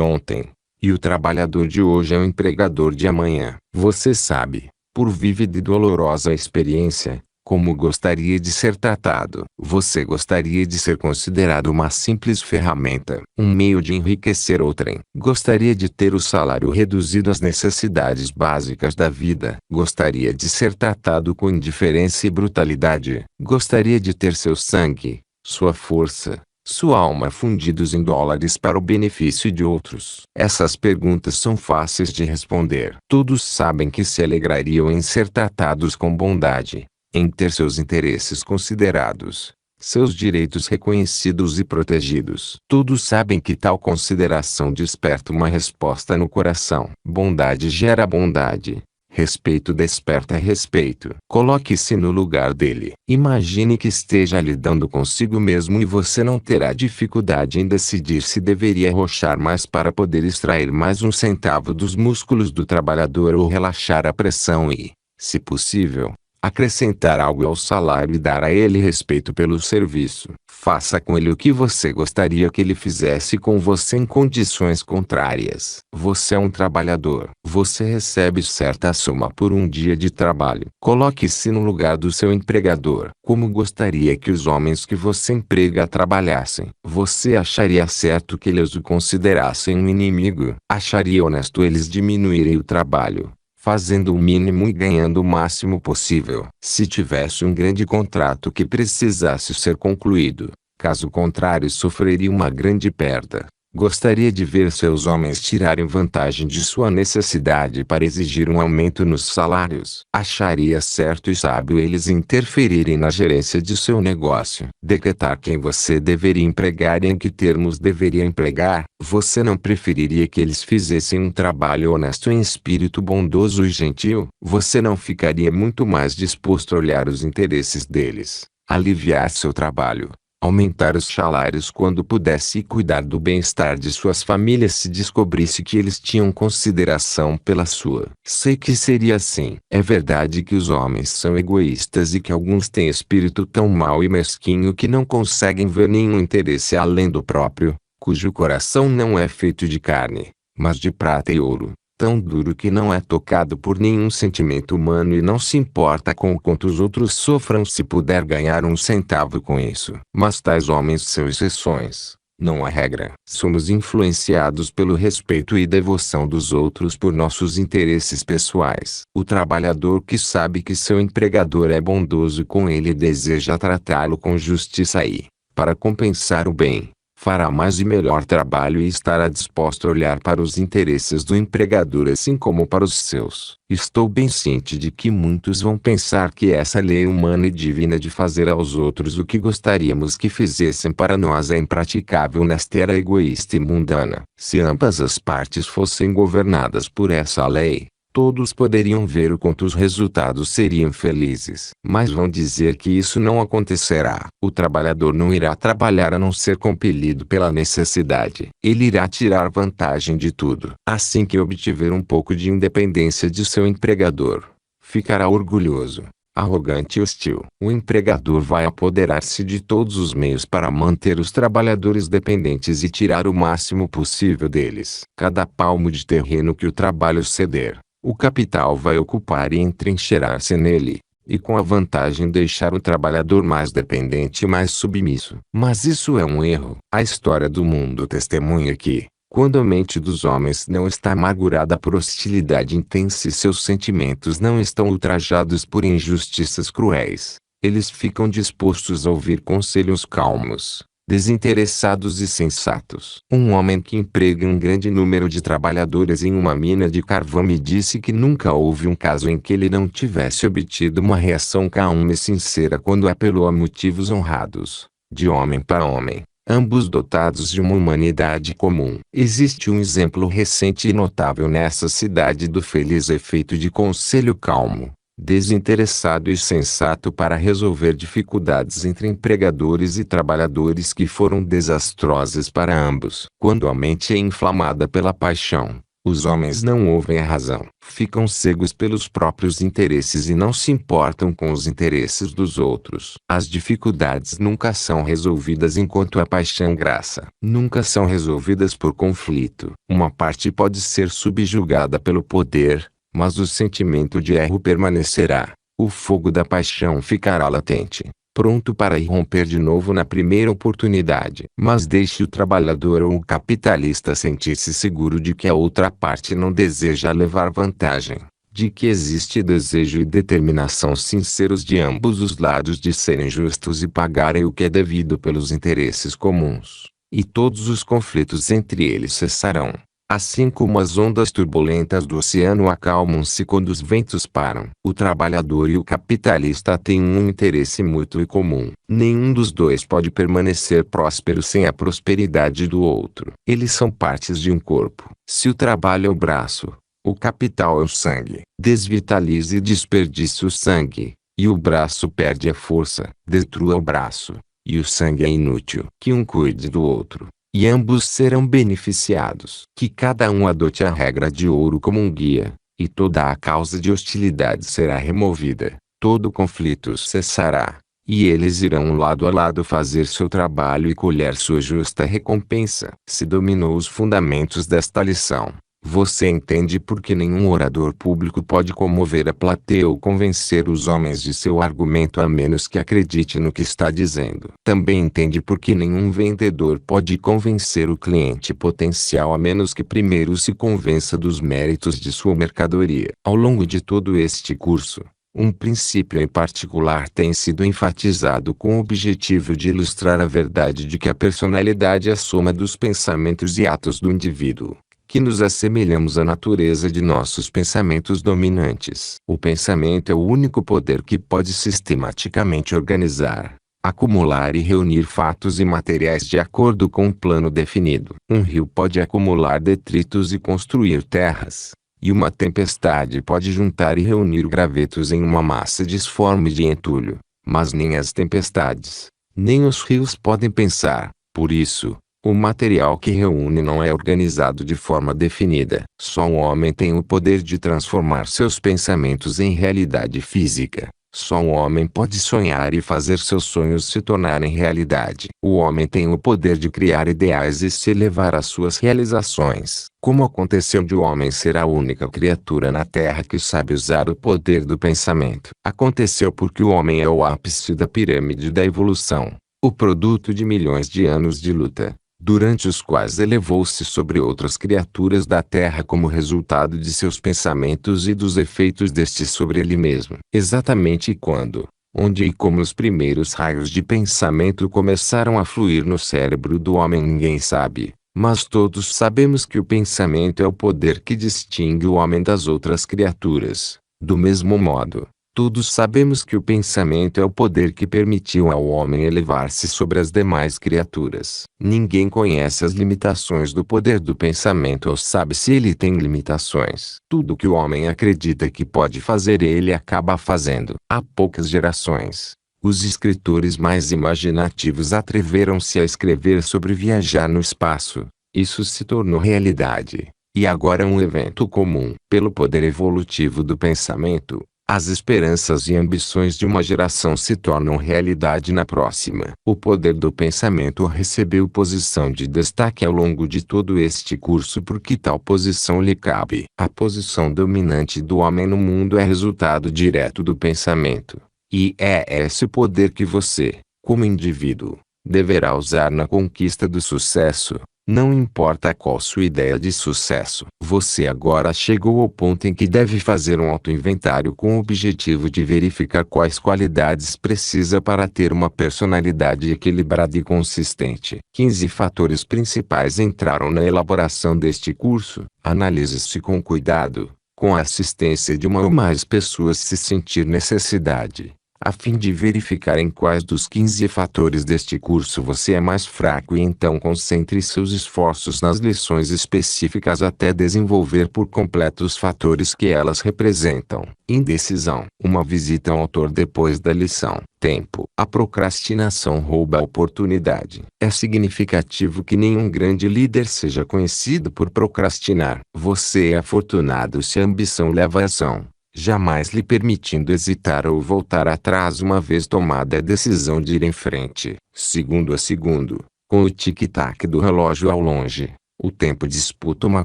ontem, e o trabalhador de hoje é o empregador de amanhã. Você sabe, por vívida e dolorosa experiência, como gostaria de ser tratado. Você gostaria de ser considerado uma simples ferramenta, um meio de enriquecer outrem. Gostaria de ter o salário reduzido às necessidades básicas da vida. Gostaria de ser tratado com indiferença e brutalidade. Gostaria de ter seu sangue, sua força, sua alma fundidos em dólares para o benefício de outros. Essas perguntas são fáceis de responder. Todos sabem que se alegrariam em ser tratados com bondade, em ter seus interesses considerados, seus direitos reconhecidos e protegidos. Todos sabem que tal consideração desperta uma resposta no coração. Bondade gera bondade. Respeito desperta respeito. Coloque-se no lugar dele. Imagine que esteja lidando consigo mesmo e você não terá dificuldade em decidir se deveria arrochar mais para poder extrair mais um centavo dos músculos do trabalhador ou relaxar a pressão e, se possível, acrescentar algo ao salário e dar a ele respeito pelo serviço. Faça com ele o que você gostaria que ele fizesse com você em condições contrárias. Você é um trabalhador. Você recebe certa soma por um dia de trabalho. Coloque-se no lugar do seu empregador. Como gostaria que os homens que você emprega trabalhassem? Você acharia certo que eles o considerassem um inimigo? Acharia honesto eles diminuírem o trabalho, fazendo o mínimo e ganhando o máximo possível? Se tivesse um grande contrato que precisasse ser concluído, caso contrário sofreria uma grande perda. Gostaria de ver seus homens tirarem vantagem de sua necessidade para exigir um aumento nos salários. Acharia certo e sábio eles interferirem na gerência de seu negócio. Decretar quem você deveria empregar e em que termos deveria empregar. Você não preferiria que eles fizessem um trabalho honesto em espírito bondoso e gentil? Você não ficaria muito mais disposto a olhar os interesses deles, aliviar seu trabalho, aumentar os salários quando pudesse e cuidar do bem-estar de suas famílias se descobrisse que eles tinham consideração pela sua? Sei que seria assim. É verdade que os homens são egoístas e que alguns têm espírito tão mau e mesquinho que não conseguem ver nenhum interesse além do próprio, cujo coração não é feito de carne, mas de prata e ouro, tão duro que não é tocado por nenhum sentimento humano e não se importa com o quanto os outros sofram se puder ganhar um centavo com isso. Mas tais homens são exceções, não a regra. Somos influenciados pelo respeito e devoção dos outros por nossos interesses pessoais. O trabalhador que sabe que seu empregador é bondoso com ele e deseja tratá-lo com justiça e, para compensar o bem, fará mais e melhor trabalho e estará disposto a olhar para os interesses do empregador assim como para os seus. Estou bem ciente de que muitos vão pensar que essa lei humana e divina de fazer aos outros o que gostaríamos que fizessem para nós é impraticável nesta era egoísta e mundana. Se ambas as partes fossem governadas por essa lei, todos poderiam ver o quanto os resultados seriam felizes. Mas vão dizer que isso não acontecerá. O trabalhador não irá trabalhar a não ser compelido pela necessidade. Ele irá tirar vantagem de tudo. Assim que obtiver um pouco de independência de seu empregador, ficará orgulhoso, arrogante e hostil. O empregador vai apoderar-se de todos os meios para manter os trabalhadores dependentes e tirar o máximo possível deles. Cada palmo de terreno que o trabalho ceder, o capital vai ocupar e entrincheirar-se nele, e com a vantagem deixar o trabalhador mais dependente e mais submisso. Mas isso é um erro. A história do mundo testemunha que, Quando a mente dos homens não está amargurada por hostilidade intensa e seus sentimentos não estão ultrajados por injustiças cruéis, eles ficam dispostos a ouvir conselhos calmos, desinteressados e sensatos. Um homem que emprega um grande número de trabalhadores em uma mina de carvão me disse que nunca houve um caso em que ele não tivesse obtido uma reação calma e sincera quando apelou a motivos honrados, de homem para homem, ambos dotados de uma humanidade comum. Existe um exemplo recente e notável nessa cidade do feliz efeito de conselho calmo, desinteressado e sensato para resolver dificuldades entre empregadores e trabalhadores que foram desastrosas para ambos. Quando a mente é inflamada pela paixão, os homens não ouvem a razão. Ficam cegos pelos próprios interesses e não se importam com os interesses dos outros. As dificuldades nunca são resolvidas enquanto a paixão graça. Nunca são resolvidas por conflito. Uma parte pode ser subjugada pelo poder, mas o sentimento de erro permanecerá. O fogo da paixão ficará latente, pronto para irromper de novo na primeira oportunidade. Mas deixe o trabalhador ou o capitalista sentir-se seguro de que a outra parte não deseja levar vantagem, de que existe desejo e determinação sinceros de ambos os lados de serem justos e pagarem o que é devido pelos interesses comuns, e todos os conflitos entre eles cessarão. Assim como as ondas turbulentas do oceano acalmam-se quando os ventos param. O trabalhador e o capitalista têm um interesse mútuo e comum. Nenhum dos dois pode permanecer próspero sem a prosperidade do outro. Eles são partes de um corpo. Se o trabalho é o braço, o capital é o sangue. Desvitalize e desperdice o sangue, e o braço perde a força. Destrua o braço, e o sangue é inútil. Que um cuide do outro, e ambos serão beneficiados. Que cada um adote a regra de ouro como um guia, e toda a causa de hostilidade será removida, todo conflito cessará, e eles irão lado a lado fazer seu trabalho e colher sua justa recompensa. Se dominou os fundamentos desta lição, você entende por que nenhum orador público pode comover a plateia ou convencer os homens de seu argumento a menos que acredite no que está dizendo. Também entende por que nenhum vendedor pode convencer o cliente potencial a menos que primeiro se convença dos méritos de sua mercadoria. Ao longo de todo este curso, um princípio em particular tem sido enfatizado com o objetivo de ilustrar a verdade de que a personalidade é a soma dos pensamentos e atos do indivíduo, que nos assemelhamos à natureza de nossos pensamentos dominantes. O pensamento é o único poder que pode sistematicamente organizar, acumular e reunir fatos e materiais de acordo com um plano definido. Um rio pode acumular detritos e construir terras, e uma tempestade pode juntar e reunir gravetos em uma massa disforme de entulho, mas nem as tempestades, nem os rios podem pensar. Por isso, o material que reúne não é organizado de forma definida. Só um homem tem o poder de transformar seus pensamentos em realidade física. Só um homem pode sonhar e fazer seus sonhos se tornarem realidade. O homem tem o poder de criar ideais e se elevar às suas realizações. Como aconteceu de o homem ser a única criatura na Terra que sabe usar o poder do pensamento? Aconteceu porque o homem é o ápice da pirâmide da evolução, o produto de milhões de anos de luta, durante os quais elevou-se sobre outras criaturas da Terra como resultado de seus pensamentos e dos efeitos destes sobre ele mesmo. Exatamente quando, onde e como os primeiros raios de pensamento começaram a fluir no cérebro do homem ninguém sabe, mas todos sabemos que o pensamento é o poder que distingue o homem das outras criaturas. Do mesmo modo, todos sabemos que o pensamento é o poder que permitiu ao homem elevar-se sobre as demais criaturas. Ninguém conhece as limitações do poder do pensamento ou sabe se ele tem limitações. Tudo que o homem acredita que pode fazer ele acaba fazendo. Há poucas gerações, os escritores mais imaginativos atreveram-se a escrever sobre viajar no espaço. Isso se tornou realidade, e agora é um evento comum. Pelo poder evolutivo do pensamento, as esperanças e ambições de uma geração se tornam realidade na próxima. O poder do pensamento recebeu posição de destaque ao longo de todo este curso porque tal posição lhe cabe. A posição dominante do homem no mundo é resultado direto do pensamento, e é esse poder que você, como indivíduo, deverá usar na conquista do sucesso. Não importa qual sua ideia de sucesso. Você agora chegou ao ponto em que deve fazer um autoinventário com o objetivo de verificar quais qualidades precisa para ter uma personalidade equilibrada e consistente. 15 fatores principais entraram na elaboração deste curso. Analise-se com cuidado, com a assistência de uma ou mais pessoas se sentir necessidade, a fim de verificar em quais dos 15 fatores deste curso você é mais fraco e então concentre seus esforços nas lições específicas até desenvolver por completo os fatores que elas representam. Indecisão. Uma visita ao autor depois da lição. Tempo. A procrastinação rouba a oportunidade. É significativo que nenhum grande líder seja conhecido por procrastinar. Você é afortunado se a ambição leva à ação, jamais lhe permitindo hesitar ou voltar atrás uma vez tomada a decisão de ir em frente. Segundo a segundo, com o tic-tac do relógio ao longe, o tempo disputa uma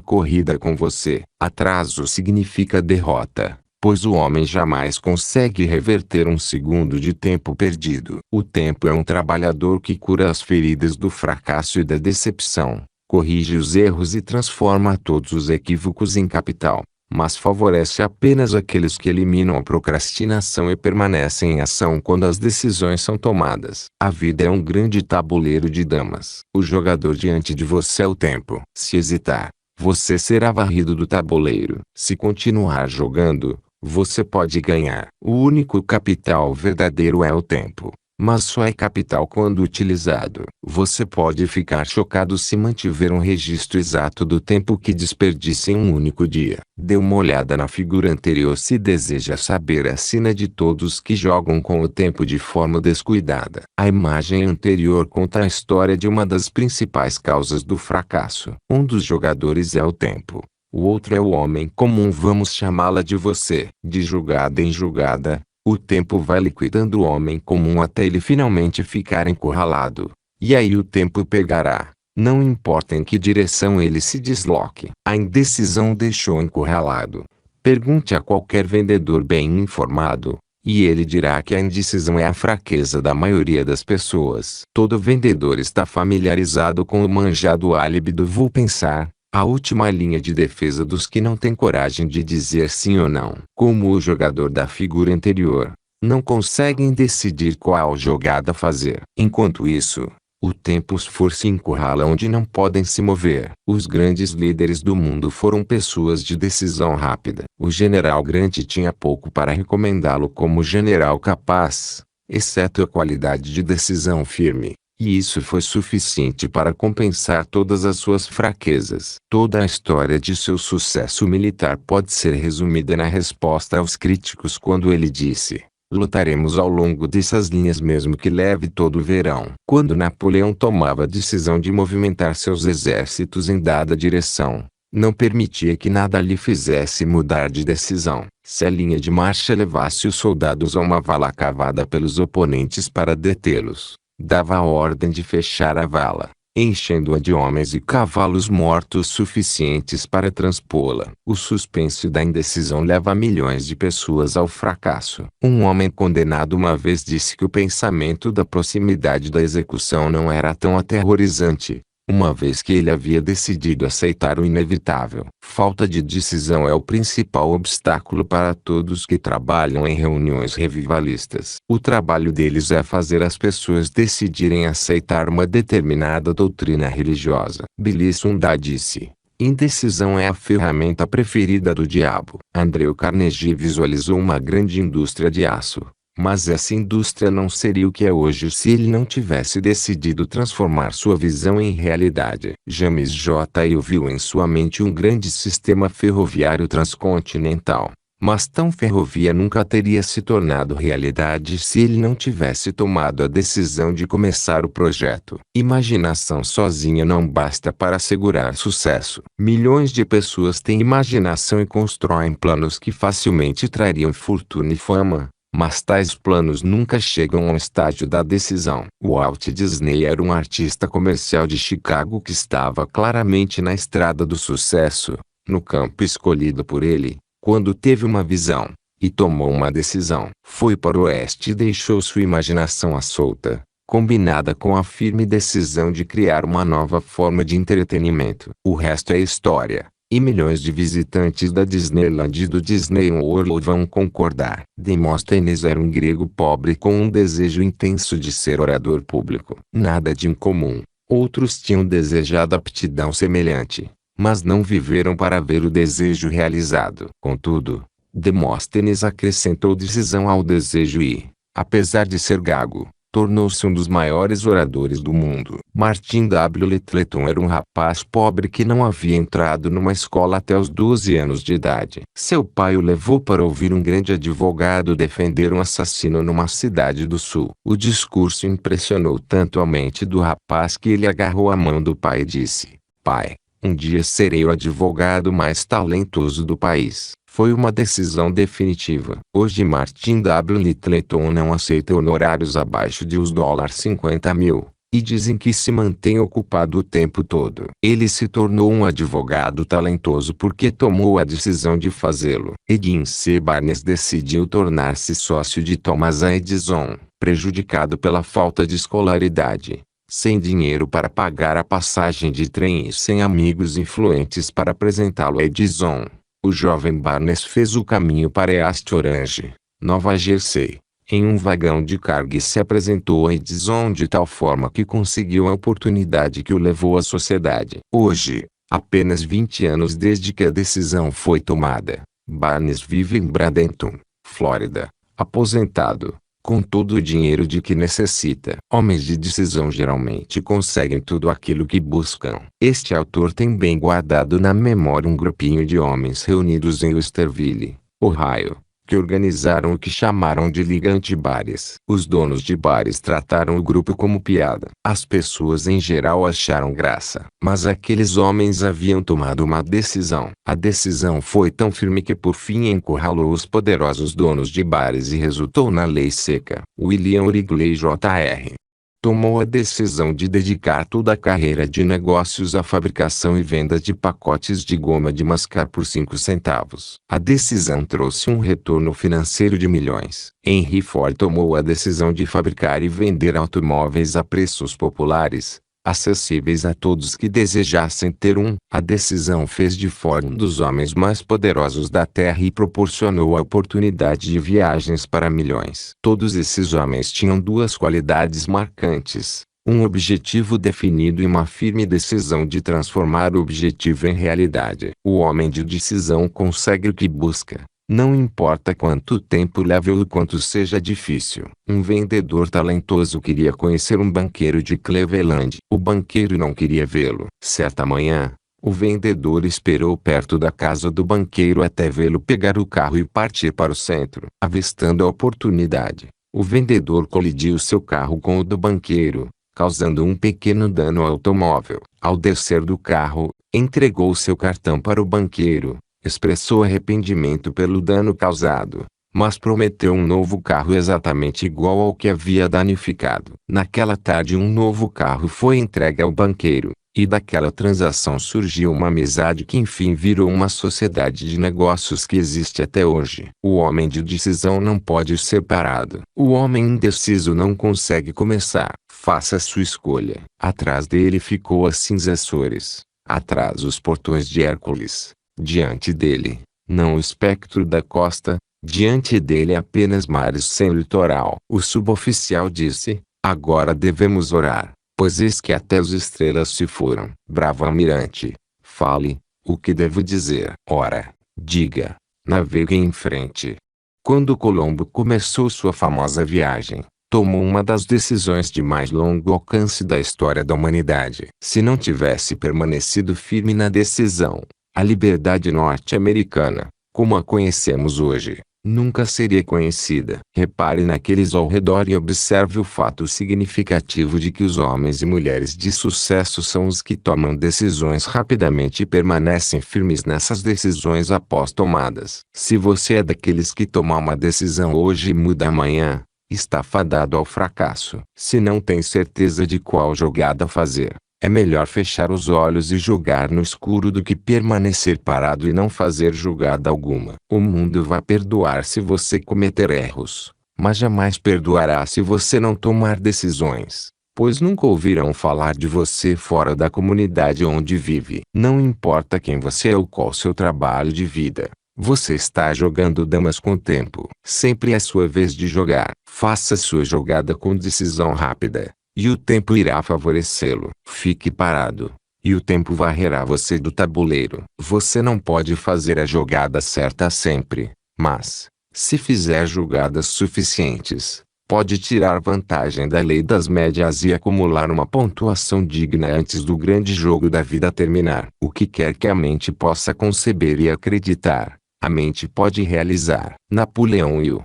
corrida com você. Atraso significa derrota, pois o homem jamais consegue reverter um segundo de tempo perdido. O tempo é um trabalhador que cura as feridas do fracasso e da decepção, corrige os erros e transforma todos os equívocos em capital, mas favorece apenas aqueles que eliminam a procrastinação e permanecem em ação quando as decisões são tomadas. A vida é um grande tabuleiro de damas. O jogador diante de você é o tempo. Se hesitar, você será varrido do tabuleiro. Se continuar jogando, você pode ganhar. O único capital verdadeiro é o tempo, mas só é capital quando utilizado. Você pode ficar chocado se mantiver um registro exato do tempo que desperdiça em um único dia. Dê uma olhada na figura anterior se deseja saber a sina de todos que jogam com o tempo de forma descuidada. A imagem anterior conta a história de uma das principais causas do fracasso. Um dos jogadores é o tempo. O outro é o homem comum, vamos chamá-la de você. De julgada em julgada, o tempo vai liquidando o homem comum até ele finalmente ficar encurralado. E aí o tempo pegará, não importa em que direção ele se desloque. A indecisão deixou encurralado. Pergunte a qualquer vendedor bem informado, e ele dirá que a indecisão é a fraqueza da maioria das pessoas. Todo vendedor está familiarizado com o manjado álibi do vou pensar, a última linha de defesa dos que não têm coragem de dizer sim ou não. Como o jogador da figura anterior, não conseguem decidir qual jogada fazer. Enquanto isso, o tempo os força e encurrala onde não podem se mover. Os grandes líderes do mundo foram pessoas de decisão rápida. O general Grant tinha pouco para recomendá-lo como general capaz, exceto a qualidade de decisão firme. E isso foi suficiente para compensar todas as suas fraquezas. Toda a história de seu sucesso militar pode ser resumida na resposta aos críticos quando ele disse: lutaremos ao longo dessas linhas mesmo que leve todo o verão. Quando Napoleão tomava a decisão de movimentar seus exércitos em dada direção, não permitia que nada lhe fizesse mudar de decisão. Se a linha de marcha levasse os soldados a uma vala cavada pelos oponentes para detê-los, dava a ordem de fechar a vala, enchendo-a de homens e cavalos mortos suficientes para transpô-la. O suspense da indecisão leva milhões de pessoas ao fracasso. Um homem condenado uma vez disse que o pensamento da proximidade da execução não era tão aterrorizante, uma vez que ele havia decidido aceitar o inevitável. Falta de decisão é o principal obstáculo para todos que trabalham em reuniões revivalistas. O trabalho deles é fazer as pessoas decidirem aceitar uma determinada doutrina religiosa. Billy Sunday disse: indecisão é a ferramenta preferida do diabo. Andrew Carnegie visualizou uma grande indústria de aço, mas essa indústria não seria o que é hoje se ele não tivesse decidido transformar sua visão em realidade. James J. Hill viu em sua mente um grande sistema ferroviário transcontinental, mas tão ferrovia nunca teria se tornado realidade se ele não tivesse tomado a decisão de começar o projeto. Imaginação sozinha não basta para assegurar sucesso. Milhões de pessoas têm imaginação e constroem planos que facilmente trariam fortuna e fama, mas tais planos nunca chegam ao estágio da decisão. Walt Disney era um artista comercial de Chicago que estava claramente na estrada do sucesso, no campo escolhido por ele, quando teve uma visão, e tomou uma decisão. Foi para o oeste e deixou sua imaginação à solta, combinada com a firme decisão de criar uma nova forma de entretenimento. O resto é história, e milhões de visitantes da Disneyland e do Disney World vão concordar. Demóstenes era um grego pobre com um desejo intenso de ser orador público. Nada de incomum. Outros tinham desejado aptidão semelhante, mas não viveram para ver o desejo realizado. Contudo, Demóstenes acrescentou decisão ao desejo e, apesar de ser gago, tornou-se um dos maiores oradores do mundo. Martin W. Littleton era um rapaz pobre que não havia entrado numa escola até os 12 anos de idade. Seu pai o levou para ouvir um grande advogado defender um assassino numa cidade do sul. O discurso impressionou tanto a mente do rapaz que ele agarrou a mão do pai e disse: "Pai, um dia serei o advogado mais talentoso do país." Foi uma decisão definitiva. Hoje Martin W. Littleton não aceita honorários abaixo de os $50.000, e dizem que se mantém ocupado o tempo todo. Ele se tornou um advogado talentoso porque tomou a decisão de fazê-lo. Edwin C. Barnes decidiu tornar-se sócio de Thomas A. Edison, prejudicado pela falta de escolaridade, sem dinheiro para pagar a passagem de trem e sem amigos influentes para apresentá-lo a Edison. O jovem Barnes fez o caminho para East Orange, Nova Jersey, em um vagão de carga e se apresentou a Edison de tal forma que conseguiu a oportunidade que o levou à sociedade. Hoje, apenas 20 anos desde que a decisão foi tomada, Barnes vive em Bradenton, Flórida, aposentado, com todo o dinheiro de que necessita. Homens de decisão geralmente conseguem tudo aquilo que buscam. Este autor tem bem guardado na memória um grupinho de homens reunidos em Westerville, Ohio, que organizaram o que chamaram de Liga Anti-Bares. Os donos de bares trataram o grupo como piada. As pessoas em geral acharam graça. Mas aqueles homens haviam tomado uma decisão. A decisão foi tão firme que por fim encurralou os poderosos donos de bares e resultou na lei seca. William Wrigley Jr. tomou a decisão de dedicar toda a carreira de negócios à fabricação e venda de pacotes de goma de mascar por 5 centavos. A decisão trouxe um retorno financeiro de milhões. Henry Ford tomou a decisão de fabricar e vender automóveis a preços populares, acessíveis a todos que desejassem ter um. A decisão fez de Ford um dos homens mais poderosos da Terra e proporcionou a oportunidade de viagens para milhões. Todos esses homens tinham duas qualidades marcantes: um objetivo definido e uma firme decisão de transformar o objetivo em realidade. O homem de decisão consegue o que busca, não importa quanto tempo leve ou quanto seja difícil. Um vendedor talentoso queria conhecer um banqueiro de Cleveland. O banqueiro não queria vê-lo. Certa manhã, o vendedor esperou perto da casa do banqueiro até vê-lo pegar o carro e partir para o centro. Avistando a oportunidade, o vendedor colidiu seu carro com o do banqueiro, causando um pequeno dano ao automóvel. Ao descer do carro, entregou seu cartão para o banqueiro, expressou arrependimento pelo dano causado, mas prometeu um novo carro exatamente igual ao que havia danificado. Naquela tarde um novo carro foi entregue ao banqueiro, e daquela transação surgiu uma amizade que enfim virou uma sociedade de negócios que existe até hoje. O homem de decisão não pode ser parado. O homem indeciso não consegue começar. Faça sua escolha. Atrás dele ficou a cinza Açores. Atrás os portões de Hércules. Diante dele, não o espectro da costa, diante dele apenas mares sem litoral. O suboficial disse: "Agora devemos orar, pois eis que até as estrelas se foram." Bravo almirante, fale, o que devo dizer? Ora, diga, navegue em frente. Quando Colombo começou sua famosa viagem, tomou uma das decisões de mais longo alcance da história da humanidade. Se não tivesse permanecido firme na decisão, a liberdade norte-americana, como a conhecemos hoje, nunca seria conhecida. Repare naqueles ao redor e observe o fato significativo de que os homens e mulheres de sucesso são os que tomam decisões rapidamente e permanecem firmes nessas decisões após tomadas. Se você é daqueles que tomam uma decisão hoje e muda amanhã, está fadado ao fracasso. Se não tem certeza de qual jogada fazer, é melhor fechar os olhos e jogar no escuro do que permanecer parado e não fazer jogada alguma. O mundo vai perdoar se você cometer erros, mas jamais perdoará se você não tomar decisões, pois nunca ouvirão falar de você fora da comunidade onde vive. Não importa quem você é ou qual seu trabalho de vida, você está jogando damas com o tempo. Sempre é sua vez de jogar. Faça sua jogada com decisão rápida, e o tempo irá favorecê-lo. Fique parado, e o tempo varrerá você do tabuleiro. Você não pode fazer a jogada certa sempre, mas, se fizer jogadas suficientes, pode tirar vantagem da lei das médias e acumular uma pontuação digna antes do grande jogo da vida terminar. O que quer que a mente possa conceber e acreditar, a mente pode realizar. Napoleão Hill